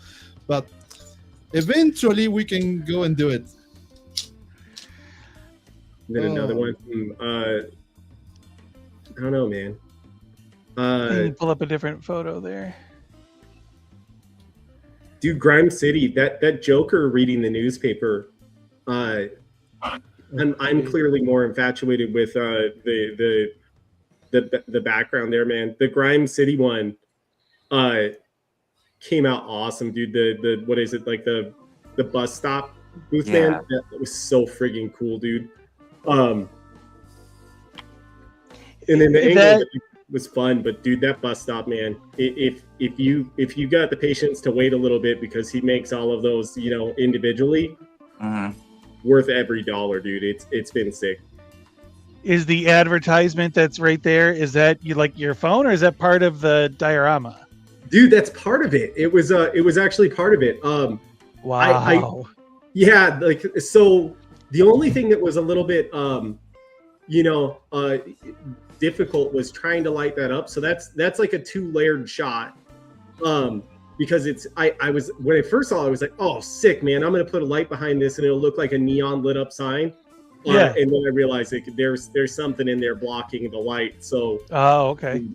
but eventually we can go and do it. Then another one. I don't know, man. Pull up a different photo there. Dude, Grime City, that Joker reading the newspaper. I'm clearly more infatuated with the background there, man. The Grime City one came out awesome, dude. The what is it, like the bus stop booth, man? That was so friggin' cool, dude. And then the angle was fun, but dude, that bus stop, man. If you got the patience to wait a little bit, because he makes all of those, individually. Worth every dollar, dude. It's been sick. Is the advertisement that's right there, is that your phone, or is that part of the diorama? Dude, that's part of it. It was actually part of it. Wow. Yeah, so the only thing that was a little bit difficult was trying to light that up. So that's like a 2-layered shot. Because I was, when I first saw it, I was like, oh, sick, man. I'm going to put a light behind this and it'll look like a neon lit up sign. And then I realized there's something in there blocking the light. So okay.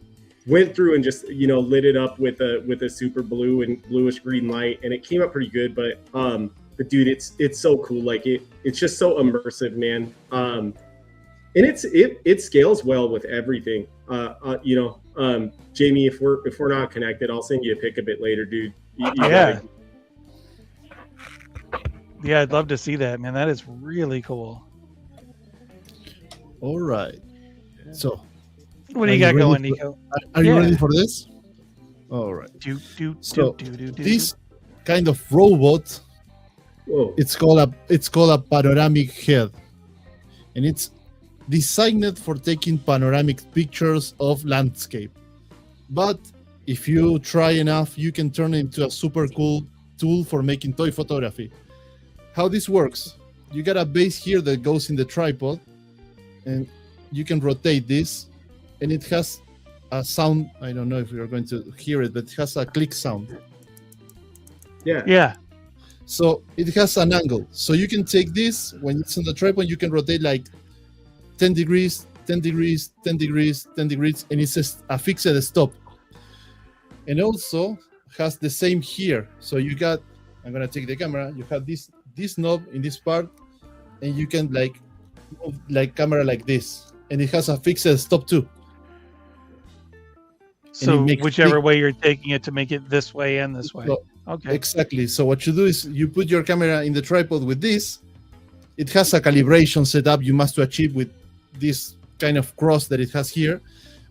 Went through and just, lit it up with a super blue and bluish green light, and it came up pretty good. But dude, it's so cool. Like it's just so immersive, man. And it scales well with everything. Jamie, if we're not connected, I'll send you a pic a bit later, dude. Yeah, I'd love to see that, man. That is really cool. All right. So What do Are you you got ready going, for- Nico? Are you Yeah. ready for this? All right. So Do. this kind of robot, Whoa. it's called a panoramic head, and it's designed for taking panoramic pictures of landscape. But if you try enough, you can turn it into a super cool tool for making toy photography. How this works? You got a base here that goes in the tripod, and you can rotate this, and it has a sound. I don't know if you're going to hear it, but it has a click sound. Yeah. So it has an angle. So you can take this, when it's on the tripod, you can rotate like 10 degrees, 10 degrees, 10 degrees, 10 degrees, and it says a fixed stop. And also has the same here. So you got, I'm gonna take the camera, you have this knob in this part, and you can like move like camera like this. And it has a fixed stop too. So makes whichever click. way you're taking it to make it this way and this way. So, Okay. exactly. So what you do is you put your camera in the tripod with this. It has a calibration setup you must achieve with this kind of cross that it has here.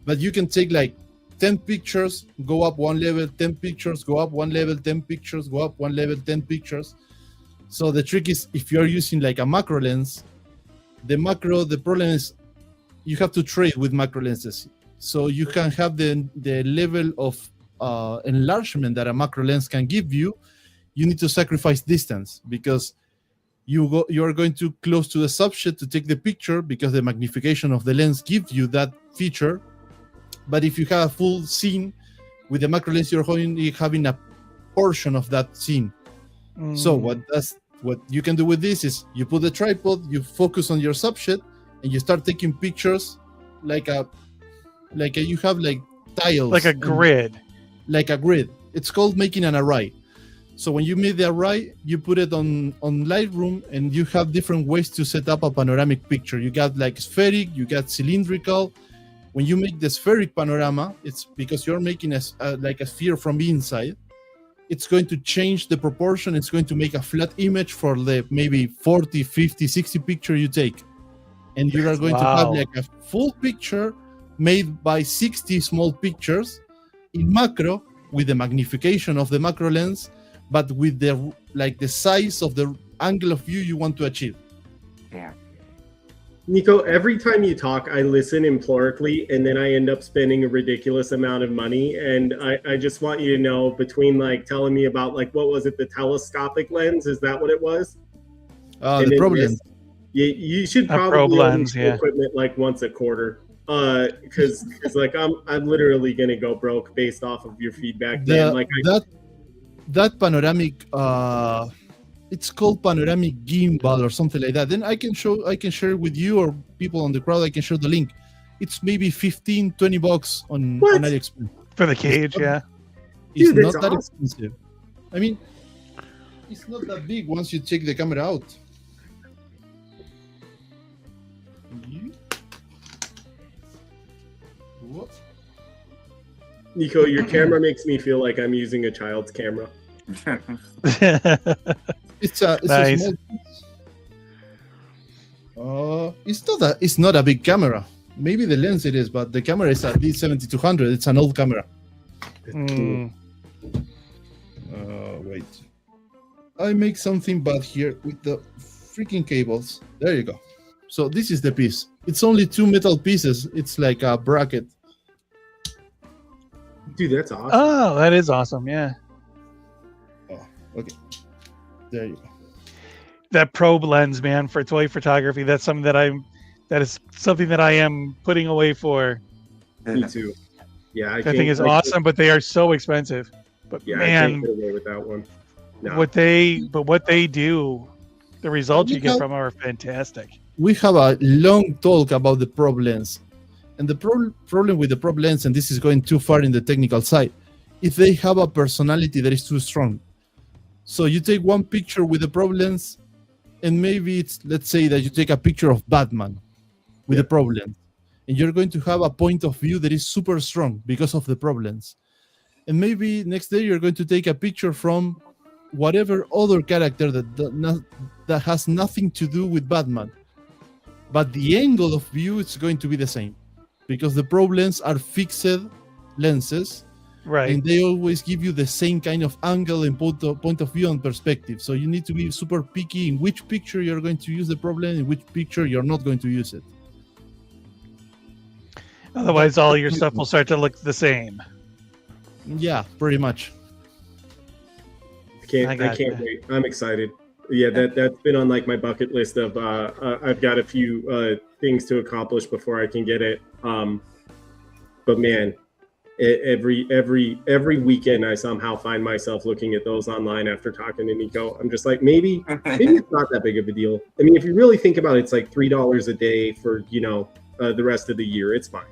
But you can take like 10 pictures, go up one level, 10 pictures, go up one level, 10 pictures, go up one level, 10 pictures. So the trick is if you're using like a macro lens, the problem is you have to trade with macro lenses. So you can have the level of enlargement that a macro lens can give you. You need to sacrifice distance because you are going too close to the subject to take the picture because the magnification of the lens gives you that feature. But if you have a full scene with the macro lens, you're having a portion of that scene. So what you can do with this is you put the tripod, you focus on your subject, and you start taking pictures like you have like tiles, like a grid. Like a grid. It's called making an array. So when you make the array, you put it on Lightroom, and you have different ways to set up a panoramic picture. You got like spheric, you got cylindrical. When you make the spheric panorama, it's because you're making like a sphere from inside. It's going to change the proportion. It's going to make a flat image for the maybe 40, 50, 60 picture you take. And you are going to have like a full picture made by 60 small pictures in macro with the magnification of the macro lens, but with the size of the angle of view you want to achieve. Yeah. Nico, every time you talk, I listen implorically, and then I end up spending a ridiculous amount of money. And I just want you to know, between like telling me about like, what was it, the telescopic lens? Is that what it was? The probe lens. You should probably use equipment like once a quarter. Because like I'm literally gonna go broke based off of your feedback. That panoramic it's called panoramic gimbal or something like that. Then I can share with you or people on the crowd. I can share the link. It's maybe $15-$20 on AliExpress for the cage. It's not that expensive. I mean, it's not that big once you take the camera out. What? Nico, your camera makes me feel like I'm using a child's camera. It's nice. A small piece. It's not a big camera. Maybe the lens it is, but the camera is at least 7200. It's an old camera. Wait. I make something bad here with the freaking cables. There you go. So this is the piece. It's only 2 metal pieces. It's like a bracket. Dude, that's awesome. Oh, that is awesome. Yeah. Oh, okay. There you go. That probe lens, man, for toy photography. That's something that is something that I am putting away for. Me too. Yeah, I think is awesome, but they are so expensive. But yeah, man, I can't get away with that one. No. What they do, the results you get from are fantastic. We have a long talk about the probe lens. And the problem with the probe lens, and this is going too far in the technical side, if they have a personality that is too strong. So you take one picture with the probe lens, and maybe let's say that you take a picture of Batman with the probe lens, and you're going to have a point of view that is super strong because of the probe lens. And maybe next day you're going to take a picture from whatever other character that has nothing to do with Batman. But the angle of view is going to be the same. because the Pro lens are fixed lenses, Right. and they always give you the same kind of angle and point of view and perspective. So you need to be super picky in which picture you're going to use the Pro lens, in which picture you're not going to use it. Otherwise, all your stuff will start to look the same. Yeah, pretty much. I can't wait. I'm excited. Yeah, that's been on like my bucket list of I've got a few things to accomplish before I can get it. But man, every weekend I somehow find myself looking at those online after talking to Nico. I'm just like, maybe it's not that big of a deal. I mean, if you really think about it, it's like $3 a day for the rest of the year. It's fine.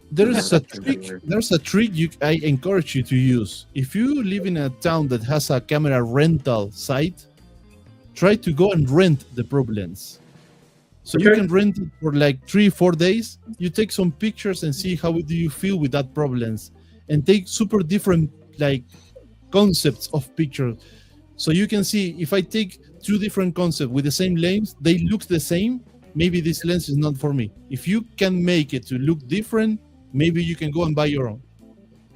There's a trick I encourage you to use. If you live in a town that has a camera rental site, try to go and rent the Pro lens. So you can rent it for like 3-4 days. You take some pictures and see how do you feel with that Pro lens, and take super different like concepts of pictures. So you can see if I take 2 different concepts with the same lens, they look the same. Maybe this lens is not for me. If you can make it to look different, maybe you can go and buy your own.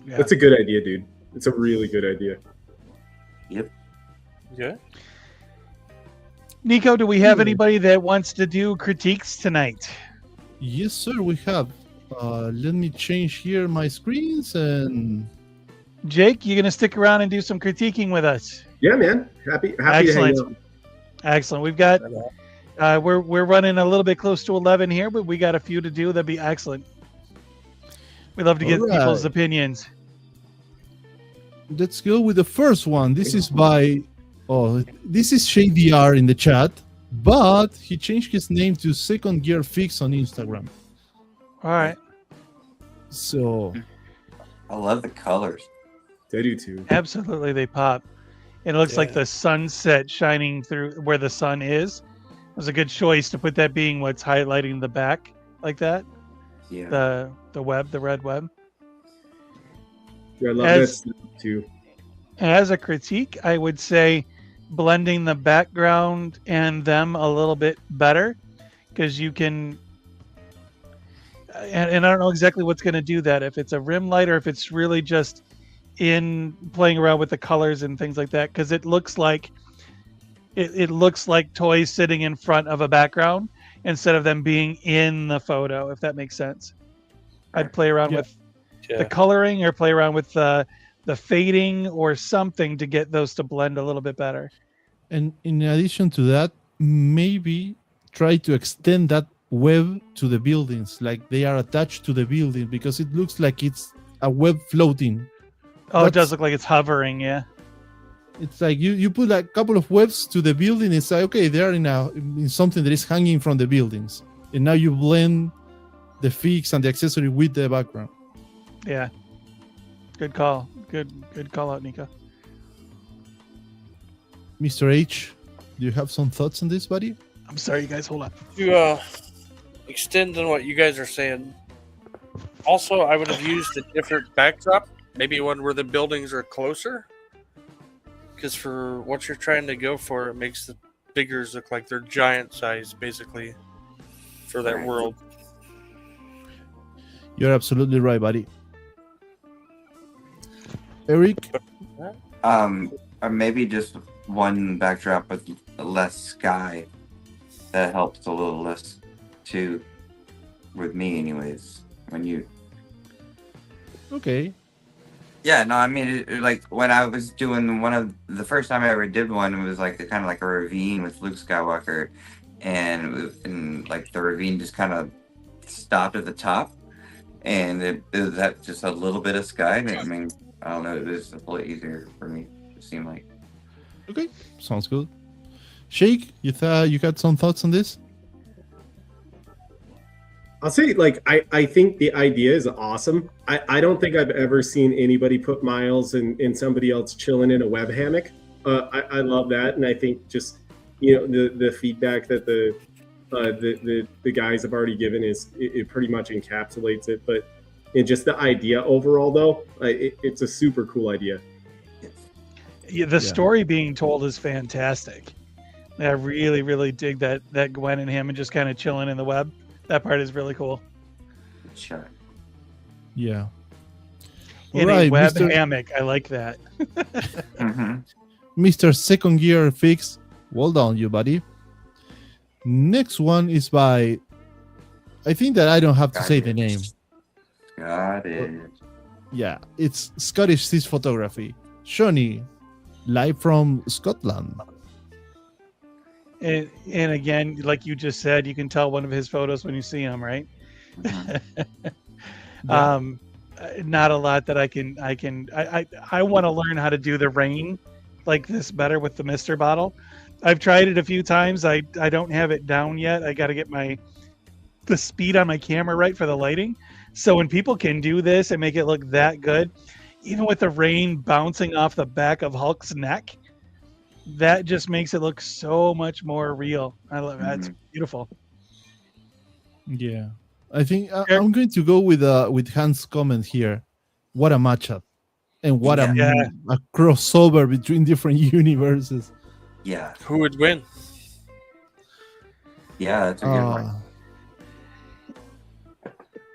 Yeah. That's a good idea, dude. It's a really good idea. Yep. Yeah. Nico, do we have anybody that wants to do critiques tonight? Yes, sir, we have. Let me change here my screens. And Jake, you gonna stick around and do some critiquing with us? Yeah, man. Happy Excellent. to hang out. Excellent. We've got we're running a little bit close to 11 here, but we got a few to do. That'd be excellent. We love to get people's opinions. Let's go with the first one. This is by this is Shady R in the chat, but he changed his name to Second Gear Fix on Instagram. All right. So I love the colors. They do too. Absolutely, they pop. It looks like the sunset shining through where the sun is. It was a good choice to put that being what's highlighting the back like that. Yeah. The web, the red web. Yeah, I love that too. As a critique, I would say blending the background and them a little bit better, because you can, and I don't know exactly what's going to do that, if it's a rim light or if it's really just in playing around with the colors and things like that, because it looks like it looks like toys sitting in front of a background instead of them being in the photo, if that makes sense. I'd play around with the coloring, or play around with the fading or something to get those to blend a little bit better. And in addition to that, maybe try to extend that web to the buildings, like they are attached to the building, because it looks like it's a web floating. Oh, it does look like it's hovering, yeah. It's like you put like a couple of webs to the building. It's like, okay, they are in something that is hanging from the buildings, and now you blend the fix and the accessory with the background. Yeah. Good call. Good call out, Nico. Mr. H, do you have some thoughts on this, buddy? I'm sorry, you guys. Hold on. To extend on what you guys are saying, also, I would have used a different backdrop, maybe one where the buildings are closer. Because for what you're trying to go for, it makes the figures look like they're giant size, basically, for that world. You're absolutely right, buddy. Eric? Or maybe just one backdrop with less sky. That helps a little less too, with me anyways. When you Yeah, no, I mean, like when I was doing the first time I ever did one, it was like kind of like a ravine with Luke Skywalker, and like the ravine just kind of stopped at the top, and it was that just a little bit of sky. And I mean, I don't know, it was a little easier for me. It seemed like. Okay, sounds good. Shake, you got some thoughts on this? I'll say, like, I think the idea is awesome. I don't think I've ever seen anybody put Miles and somebody else chilling in a web hammock. I love that, and I think just the feedback that the guys have already given it pretty much encapsulates it. But in just the idea overall, though, it's a super cool idea. Yeah, the story being told is fantastic. I really, really dig that Gwen and him and just kind of chilling in the web. That part is really cool. shot. Yeah. In a Alright, web Mr. hammock. I like that. Mm-hmm. Mr. Second Gear Fix. Well done, you buddy. Next one is by. I think that I don't have to Got say it. the name. Got it. Yeah, it's Scottish Seas Photography. Shawnee, live from Scotland. And again, like you just said, you can tell one of his photos when you see him, right? Mhm. Yeah. Not a lot that I want to learn how to do the rain like this better with the mister bottle. I've tried it a few times. I don't have it down yet. I got to get the speed on my camera right for the lighting. So when people can do this and make it look that good, even with the rain bouncing off the back of Hulk's neck, that just makes it look so much more real. I love that. It's beautiful. Yeah. I think Eric? I'm going to go with Hans' comment here. What a matchup. And what Yeah. a crossover between different universes. Yeah. Who would win? Yeah, that's a good one.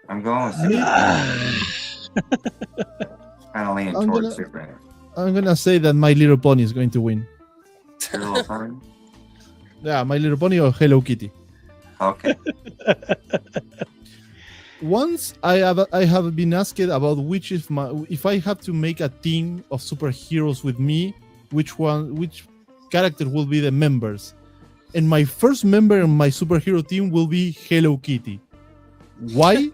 I'm going with Superman. Kind of leaning I'm towards gonna- Superman. I'm gonna say that My Little Pony is going to win. Your little fun? Yeah, My Little Pony or Hello Kitty. Okay. Once I have been asked about which is if I have to make a team of superheroes with me, which character will be the members? And my first member in my superhero team will be Hello Kitty. Why?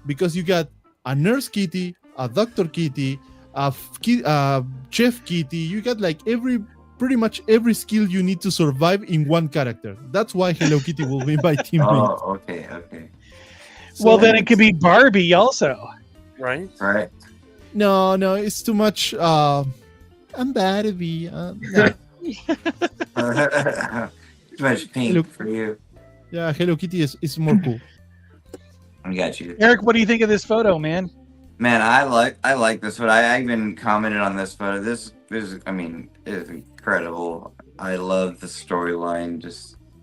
Because you got a Nurse Kitty, a Doctor Kitty, a Chef Kitty. You got like pretty much every skill you need to survive in one character. That's why Hello Kitty will be my team. Oh, okay, okay. Well, then it could be Barbie also. Right? Right. No, it's too much. I'm Barbie. No. Too much pink Look. for you. Yeah, Hello Kitty is more cool. I got you. Eric, what do you think of this photo, man? Man, I like this photo. I even commented on this photo. This is, I mean, it is incredible. I love the storyline.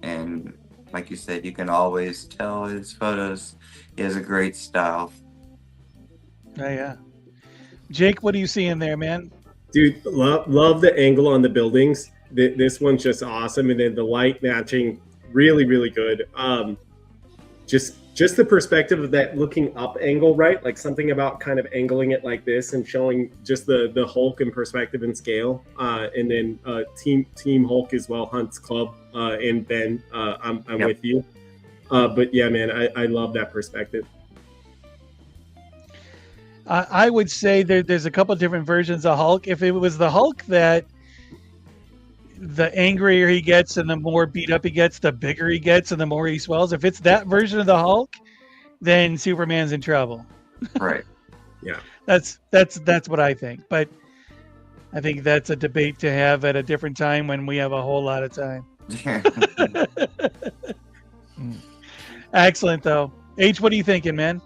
And like you said, you can always tell his photos. He has a great style. Oh yeah. Jake, what do you see in there, man? Dude, love the angle on the buildings. This one's just awesome, and then the light matching, really, really good. Just the perspective of that looking up angle, right? Like something about kind of angling it like this and showing just the Hulk in perspective and scale. And then Team Hulk as well, Hunt's Club, and Ben, I'm with you. But yeah, man, I love that perspective. I would say there's a couple different versions of Hulk. If it was the Hulk that the angrier he gets and the more beat up he gets, the bigger he gets and the more he swells. If it's that version of the Hulk, then Superman's in trouble. Right. Yeah. That's what I think. But I think that's a debate to have at a different time when we have a whole lot of time. Excellent, though. H, what are you thinking, man?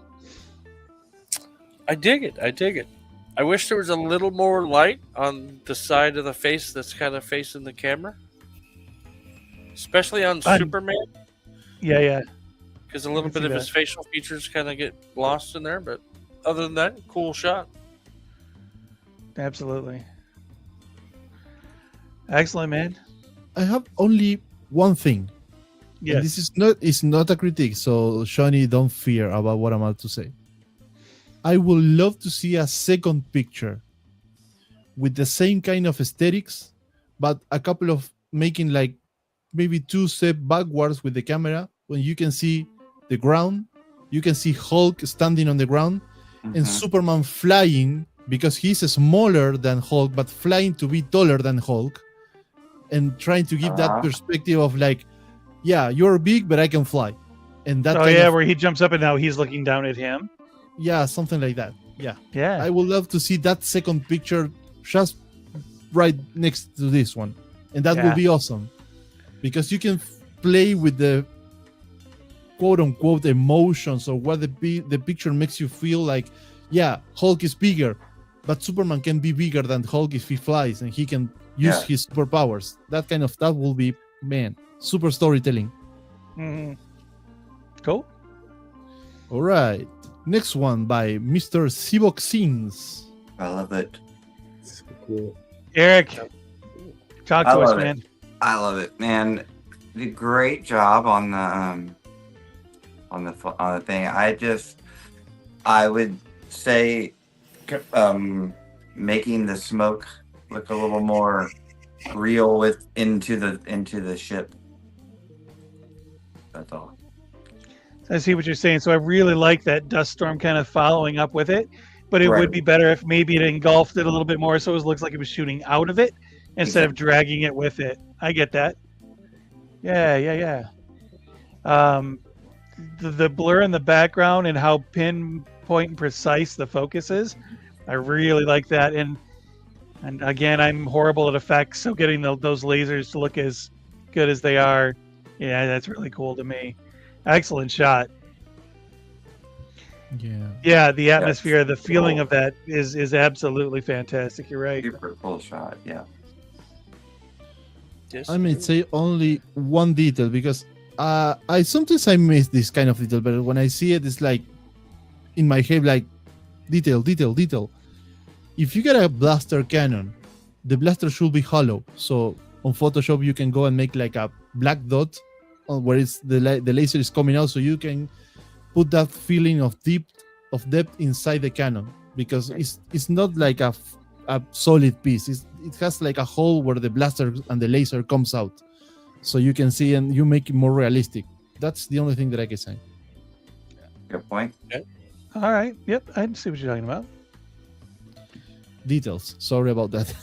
I dig it. I wish there was a little more light on the side of the face that's kind of facing the camera. Especially on Superman. Yeah. Because a little bit of his facial features kind of get lost in there. But other than that, cool shot. Absolutely. Excellent, man. I have only one thing. Yes. And this is not a critique, so Shawnee, don't fear about what I'm about to say. I would love to see a second picture with the same kind of aesthetics, but a couple of making like maybe 2 steps backwards with the camera when you can see the ground, you can see Hulk standing on the ground, and Superman flying because he's smaller than Hulk, but flying to be taller than Hulk, and trying to give that perspective of like, yeah, you're big, but I can fly. And that where he jumps up and now he's looking down at him. Yeah, something like that. Yeah. Yeah. I would love to see that second picture just right next to this one. And that will be awesome. Because you can play with the quote unquote emotions or what the picture makes you feel like, yeah, Hulk is bigger, but Superman can be bigger than Hulk if he flies and he can use his superpowers. That kind of stuff will be, man, super storytelling. Mm-hmm. Cool. All right. Next one by Mr. Sivoxins. I love it. So cool. Eric, talk I to us, love it. man. I love it, man. Did a great job on the thing. I would say, making the smoke look a little more real into the ship. That's all. I see what you're saying. So I really like that dust storm kind of following up with it, but it would Right. be better if maybe it engulfed it a little bit more, so it looks like it was shooting out of it instead of Exactly. dragging it with it. I get that. Yeah. The blur in the background and how pinpoint and precise the focus is, I really like that. And again, I'm horrible at effects, so getting those lasers to look as good as they are, yeah, that's really cool to me. Excellent shot. Yeah, the atmosphere, the feeling of that is absolutely fantastic. You're right. Super cool shot. Yeah. Yes. I may say only one detail because I sometimes I miss this kind of detail, but when I see it, it's like in my head, like detail. If you get a blaster cannon, the blaster should be hollow. So on Photoshop, you can go and make like a black dot on where it's the laser is coming out, so you can put that feeling of depth inside the cannon because it's not like a solid piece. It has like a hole where the blaster and the laser comes out, so you can see and you make it more realistic. That's the only thing that I can say. Good point. All right. Yep, I see what you're talking about. Details. Sorry about that.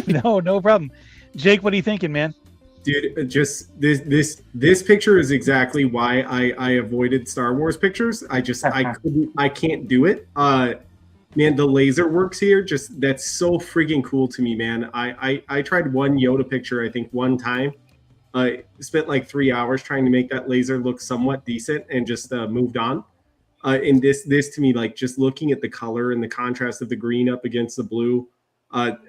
No problem. Jake, what are you thinking, man? Dude, just this picture is exactly why I avoided Star Wars pictures. I can't do it. Man, the laser works here. Just that's so freaking cool to me, man. I tried one Yoda picture, I think one time. Spent like 3 hours trying to make that laser look somewhat decent and just moved on. And this to me, like just looking at the color and the contrast of the green up against the blue,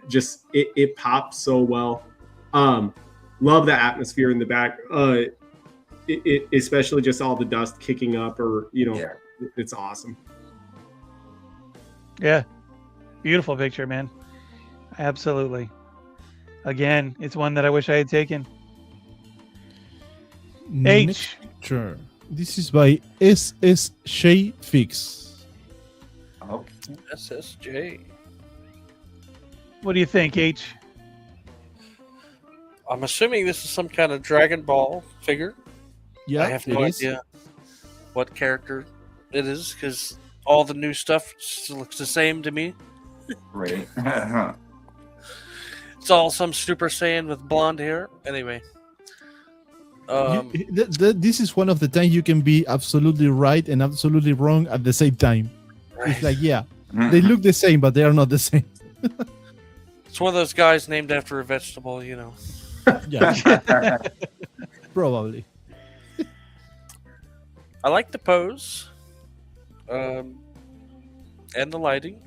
just it pops so well. Love the atmosphere in the back. It especially just all the dust kicking up, or it's awesome. Yeah, beautiful picture, man. Absolutely. Again, it's one that I wish I had taken. Next picture. This is by SS Shay Fix. Oh, SSJ. What do you think, H? I'm assuming this is some kind of Dragon Ball figure. Yeah, I have no idea what character it is because all the new stuff looks the same to me. right. It's all some Super Saiyan with blonde hair. Anyway. This is one of the times you can be absolutely right and absolutely wrong at the same time. Right. It's like, yeah, they look the same, but they are not the same. It's one of those guys named after a vegetable, you know. Yeah, probably. I like the pose, and the lighting.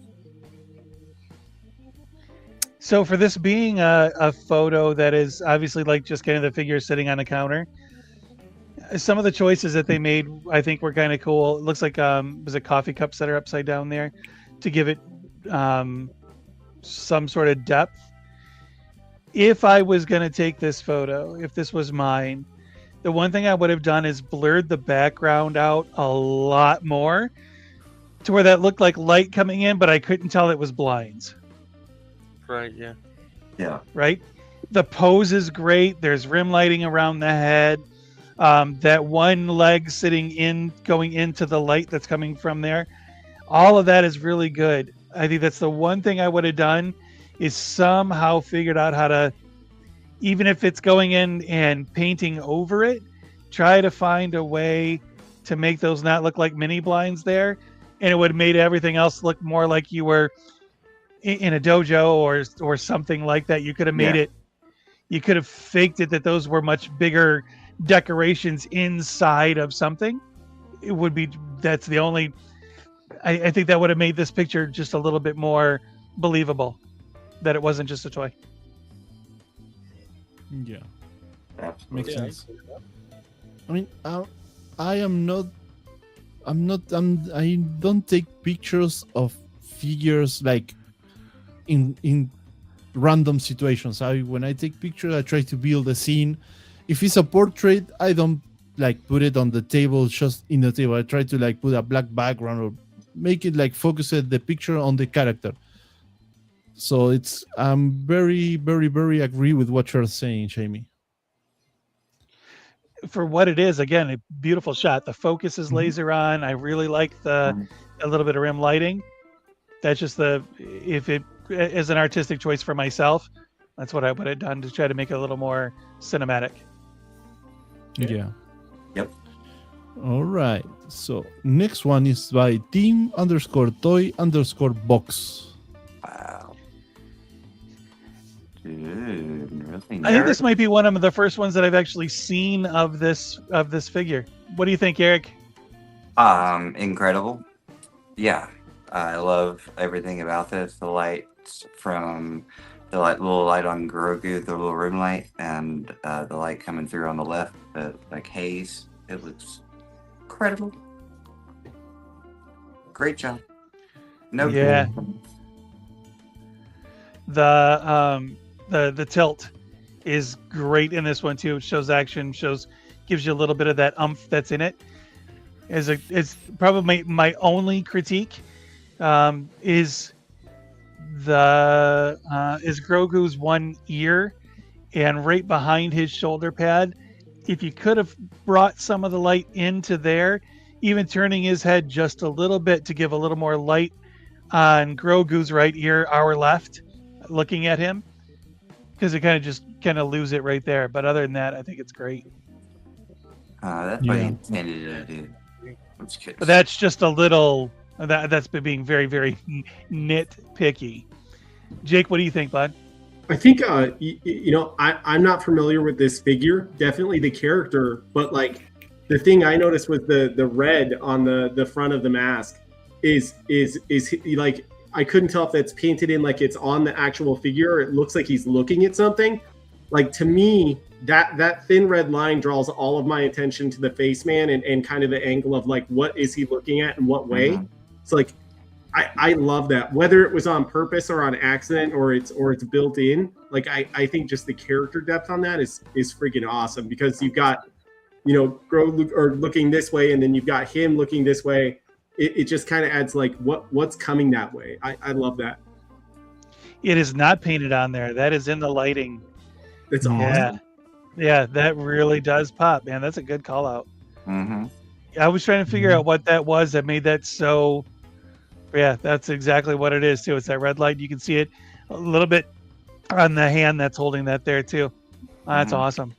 So for this being a photo that is obviously like just kind of the figure sitting on a counter, some of the choices that they made I think were kind of cool. It looks like was it coffee cups that are upside down there to give it some sort of depth. If I was going to take this photo, if this was mine, the one thing I would have done is blurred the background out a lot more to where that looked like light coming in, but I couldn't tell it was blinds. Right, yeah. Yeah. Right? The pose is great. There's rim lighting around the head. That one leg going into the light that's coming from there. All of that is really good. I think that's the one thing I would have done is somehow figured out how to, even if it's going in and painting over it, try to find a way to make those not look like mini blinds there. And it would have made everything else look more like you were in a dojo or something like that. You could have made it, you could have faked it that those were much bigger decorations inside of something. It would be, that's the only, I think that would have made this picture just a little bit more believable that it wasn't just a toy. Yeah, Absolutely. makes sense. I mean, I am not I don't take pictures of figures like in random situations. When I take pictures, I try to build a scene. If it's a portrait, I don't like put it on the table, just in the table. I try to like put a black background or make it like focus the picture on the character. So I'm very, very, very agree with what you're saying, Jamie. For what it is, again, a beautiful shot. The focus is Mhm. laser on. I really like a little bit of rim lighting. That's just if it is an artistic choice for myself, that's what I would have done to try to make it a little more cinematic. Yeah. Yep. All right. So next one is by team_toy_box. Wow. Dude, really I think this might be one of the first ones that I've actually seen of this figure. What do you think, Eric? Incredible. Yeah, I love everything about this. The lights from the little light on Grogu, the little rim light, and the light coming through on the left, the like haze. It looks incredible. Great job. No. Yeah. The tilt is great in this one too. It shows action, gives you a little bit of that umph that's in it. It's probably my only critique is Grogu's one ear, and right behind his shoulder pad. If you could have brought some of the light into there, even turning his head just a little bit to give a little more light on Grogu's right ear, our left, looking at him, because it kind of lose it right there. But other than that, I think it's great. That's what he intended to do. But that's just a little. That's being very, very nitpicky. Jake, what do you think, bud? I think I'm not familiar with this figure. Definitely the character, but like the thing I noticed was the red on the front of the mask is like I couldn't tell if that's painted in like it's on the actual figure or it looks like he's looking at something. Like to me, that thin red line draws all of my attention to the face man and kind of the angle of like what is he looking at and what way. Mm-hmm. It's like I love that, whether it was on purpose or on accident or it's built in. Like I think just the character depth on that is freaking awesome, because you've got Grogu or looking this way and then you've got him looking this way. It just kind of adds like what's coming that way. I love that. It is not painted on there. That is in the lighting. It's awesome. Yeah, that really does pop, man. That's a good call out. Mm-hmm. I was trying to figure out what that was that made that so. Yeah, that's exactly what it is too. It's that red light. You can see it a little bit on the hand that's holding that there too. That's awesome.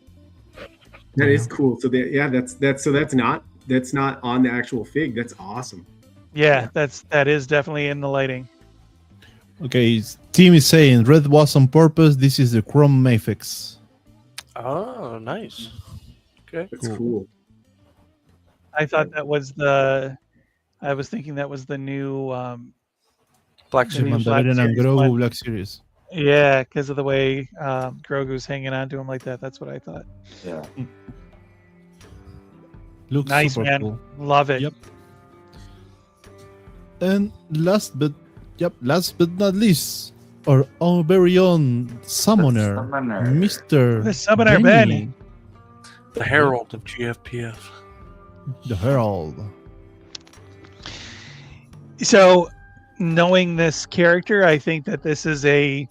That is cool. So that's not on the actual fig. That's awesome. Yeah, that is definitely in the lighting. Okay, team is saying red was on purpose. This is the Chrome Mafex. Oh, nice. Okay, that's cool. I thought that was I was thinking that was the new Black Series. Mandalorian and Grogu Black Series. Yeah, because of the way Grogu's hanging on to him like that. That's what I thought. Yeah. Looks nice, super man. Cool. Love it. Yep. And last but not least, our own very own summoner. Mr. The Summoner Ben. The Herald of Gfpf. The Herald. So, knowing this character, I think that this is a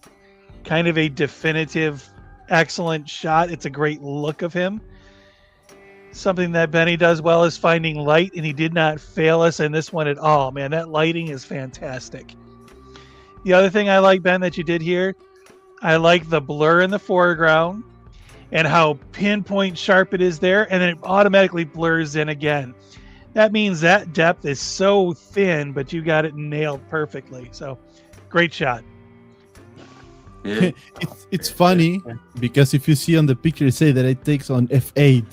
kind of a definitive, excellent shot. It's a great look of him. Something that Benny does well is finding light, and he did not fail us in this one at all. Man, that lighting is fantastic. The other thing I like, Ben, that you did here, I like the blur in the foreground and how pinpoint sharp it is there, and then it automatically blurs in again. That means that depth is so thin, but you got it nailed perfectly. So, great shot. Yeah. It's funny because if you see on the picture, it say that it takes on F8.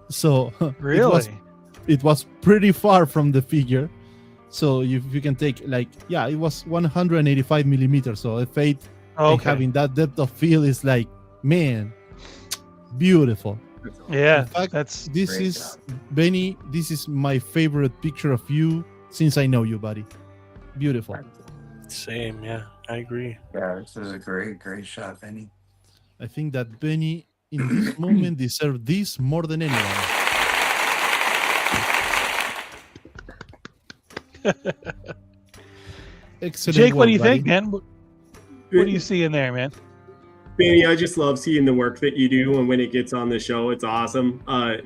So really, it was pretty far from the figure. So you can take it was 185 millimeters. So F8 having that depth of field is like, man, beautiful. Yeah, In fact, that's this Great is Benny. This is my favorite picture of you since I know you, buddy. Beautiful. Same, yeah, I agree. Yeah, this is a great shot, Benny. I think that Benny in this moment deserves this more than anyone. Excellent. Jake. What do work, you buddy. think, man? What do you see in there, man? Benny, I just love seeing the work that you do, and when it gets on the show, it's awesome. I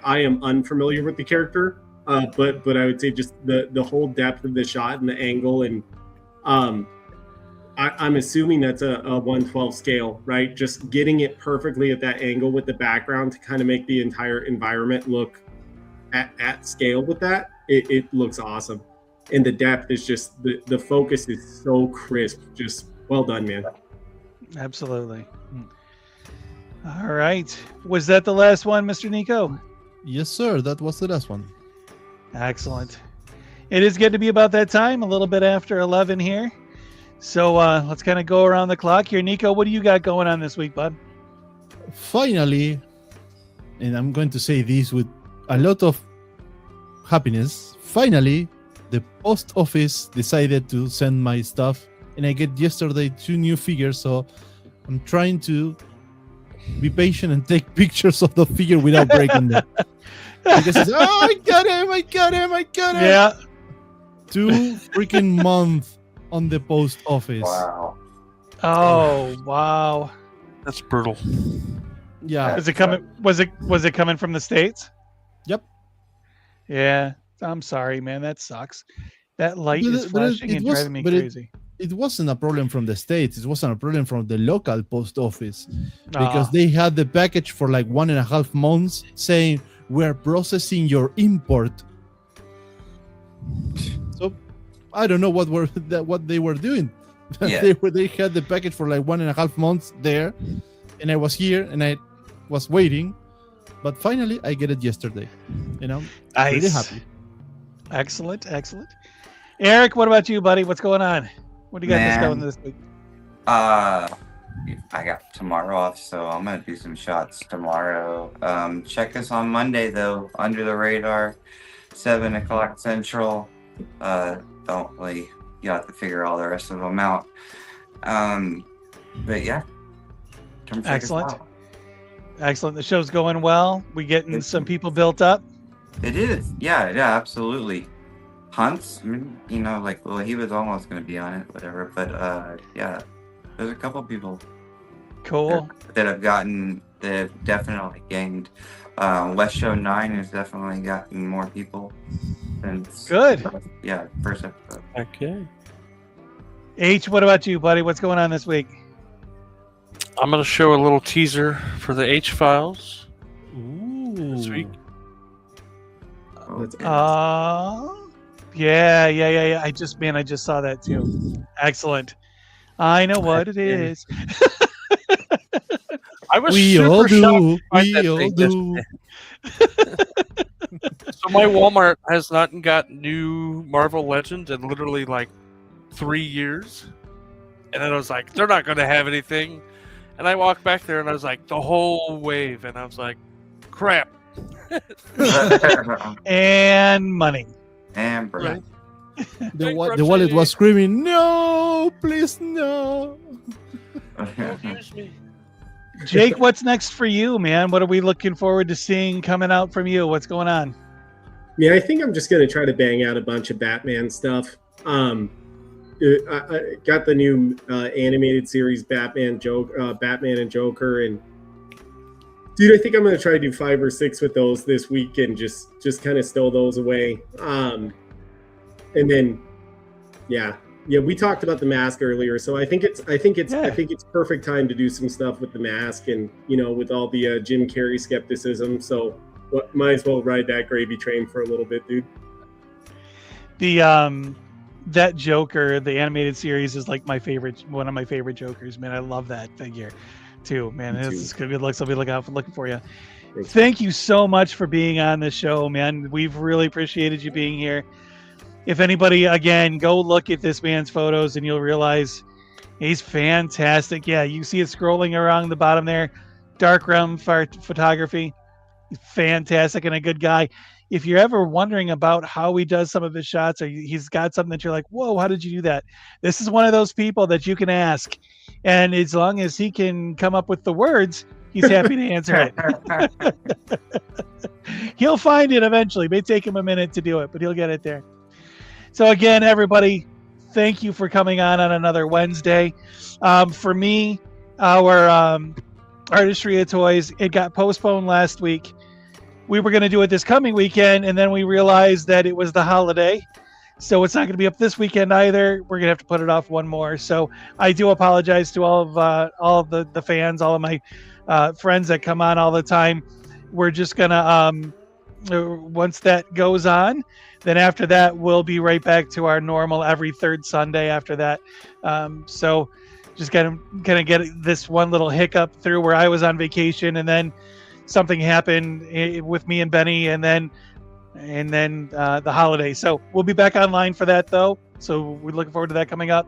am unfamiliar with the character, but I would say just the whole depth of the shot and the angle, and I'm assuming that's a 1/12 scale, right? Just getting it perfectly at that angle with the background to kind of make the entire environment look at scale with that. It looks awesome, and the depth is just the focus is so crisp. Just well done, man. Absolutely. All right. Was that the last one, Mr. Nico? Yes, sir. That was the last one. Excellent. It is good to be about that time, a little bit after 11 here. So let's kind of go around the clock here. Nico, what do you got going on this week, bud? Finally, and I'm going to say this with a lot of happiness, finally, the post office decided to send my stuff, and I get yesterday 2 new figures, so I'm trying to be patient and take pictures of the figure without breaking them. Because it's, I got him. Yeah. 2 freaking months on the post office. Wow. Oh, wow. That's brutal. Yeah. Is it coming? Was it coming from the States? Yep. Yeah. I'm sorry, man. That sucks. That light is But flashing and driving me crazy. It wasn't a problem from the States. It wasn't a problem from the local post office because Ah. they had the package for like 1.5 months saying we're processing your import. So I don't know what they were doing. Yeah. they had the package for like 1.5 months there, and I was here and I was waiting, but finally I get it yesterday. You know, really Nice. happy. Excellent. Eric, what about you, buddy? What's going on? What do you got Man. going this week? I got tomorrow off, so I'm gonna do some shots tomorrow. Check us on Monday though, Under the Radar, 7:00 Central. Don't really, you have to figure all the rest of them out. But yeah. Come check us Excellent. out. Excellent. The show's going well. We getting some people built up. It is, yeah, absolutely. Hunts, I mean, well, he was almost gonna be on it, whatever. But yeah, there's a couple people Cool. that have definitely gained. West Show 9 has definitely gotten more people since. Good. Yeah, first episode. Okay. H, what about you, buddy? What's going on this week? I'm going to show a little teaser for the H Files this Ooh. week. That's Yeah. I just saw that too. Excellent. I know what it is. I was We super all shocked to do. find We that all thing do. yesterday. So my Walmart has not got new Marvel Legends in literally like 3 years. And then I was like, they're not going to have anything. And I walked back there and I was like, the whole wave. And I was like, crap. And money. And bro. Right. The wallet was screaming, "No, please, no!" Don't use me. Jake, what's next for you, man? What are we looking forward to seeing coming out from you? What's going on? Yeah, I think I'm just gonna try to bang out a bunch of Batman stuff. I got the new animated series Batman and Joker, and dude, I think I'm gonna try to do 5 or 6 with those this week and just kind of stow those away. And then, yeah, we talked about the mask earlier, so I think it's perfect time to do some stuff with the mask, and with all the Jim Carrey skepticism. So, might as well ride that gravy train for a little bit, dude. The that Joker, the animated series, is like one of my favorite Jokers, man. I love that figure too, man. It's gonna be looks. I'll be looking for you. Thanks. Thank you so much for being on the show, man. We've really appreciated you being here. If anybody, again, go look at this man's photos and you'll realize he's fantastic. Yeah, you see it scrolling around the bottom there. Darkroom Photography. He's fantastic and a good guy. If you're ever wondering about how he does some of his shots, or he's got something that you're like, whoa, how did you do that? This is one of those people that you can ask. And as long as he can come up with the words, he's happy to answer it. He'll find it eventually. It may take him a minute to do it, but he'll get it there. So again, everybody, thank you for coming on another Wednesday. For me, our Artistry of Toys, it got postponed last week. We were going to do it this coming weekend, and then we realized that it was the holiday. So it's not going to be up this weekend either. We're going to have to put it off one more. So I do apologize to all of the fans, all of my friends that come on all the time. We're just going to, once that goes on, then after that, we'll be right back to our normal every third Sunday after that. So just gonna get this one little hiccup through where I was on vacation, and then something happened with me and Benny, and then the holiday. So we'll be back online for that, though. So we're looking forward to that coming up.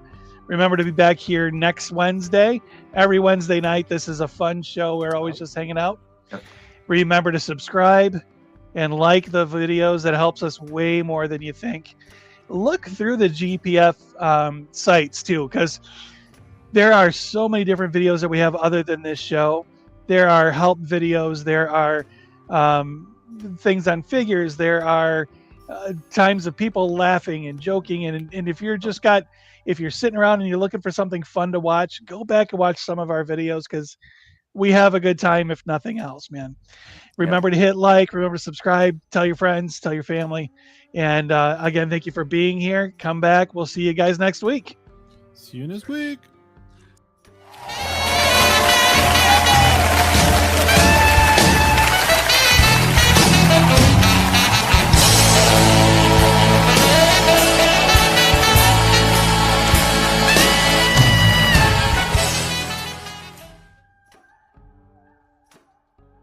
Remember to be back here next Wednesday, every Wednesday night. This is a fun show. We're always just hanging out. Yep. Remember to subscribe and like the videos. That helps us way more than you think. Look through the Gfpf sites too, because there are so many different videos that we have other than this show. There are help videos. There are things on figures. There are times of people laughing and joking. And if you're sitting around and you're looking for something fun to watch, go back and watch some of our videos, because we have a good time, if nothing else, man. Remember to hit like, remember to subscribe, tell your friends, tell your family. And again, thank you for being here. Come back. We'll see you guys next week. See you next week.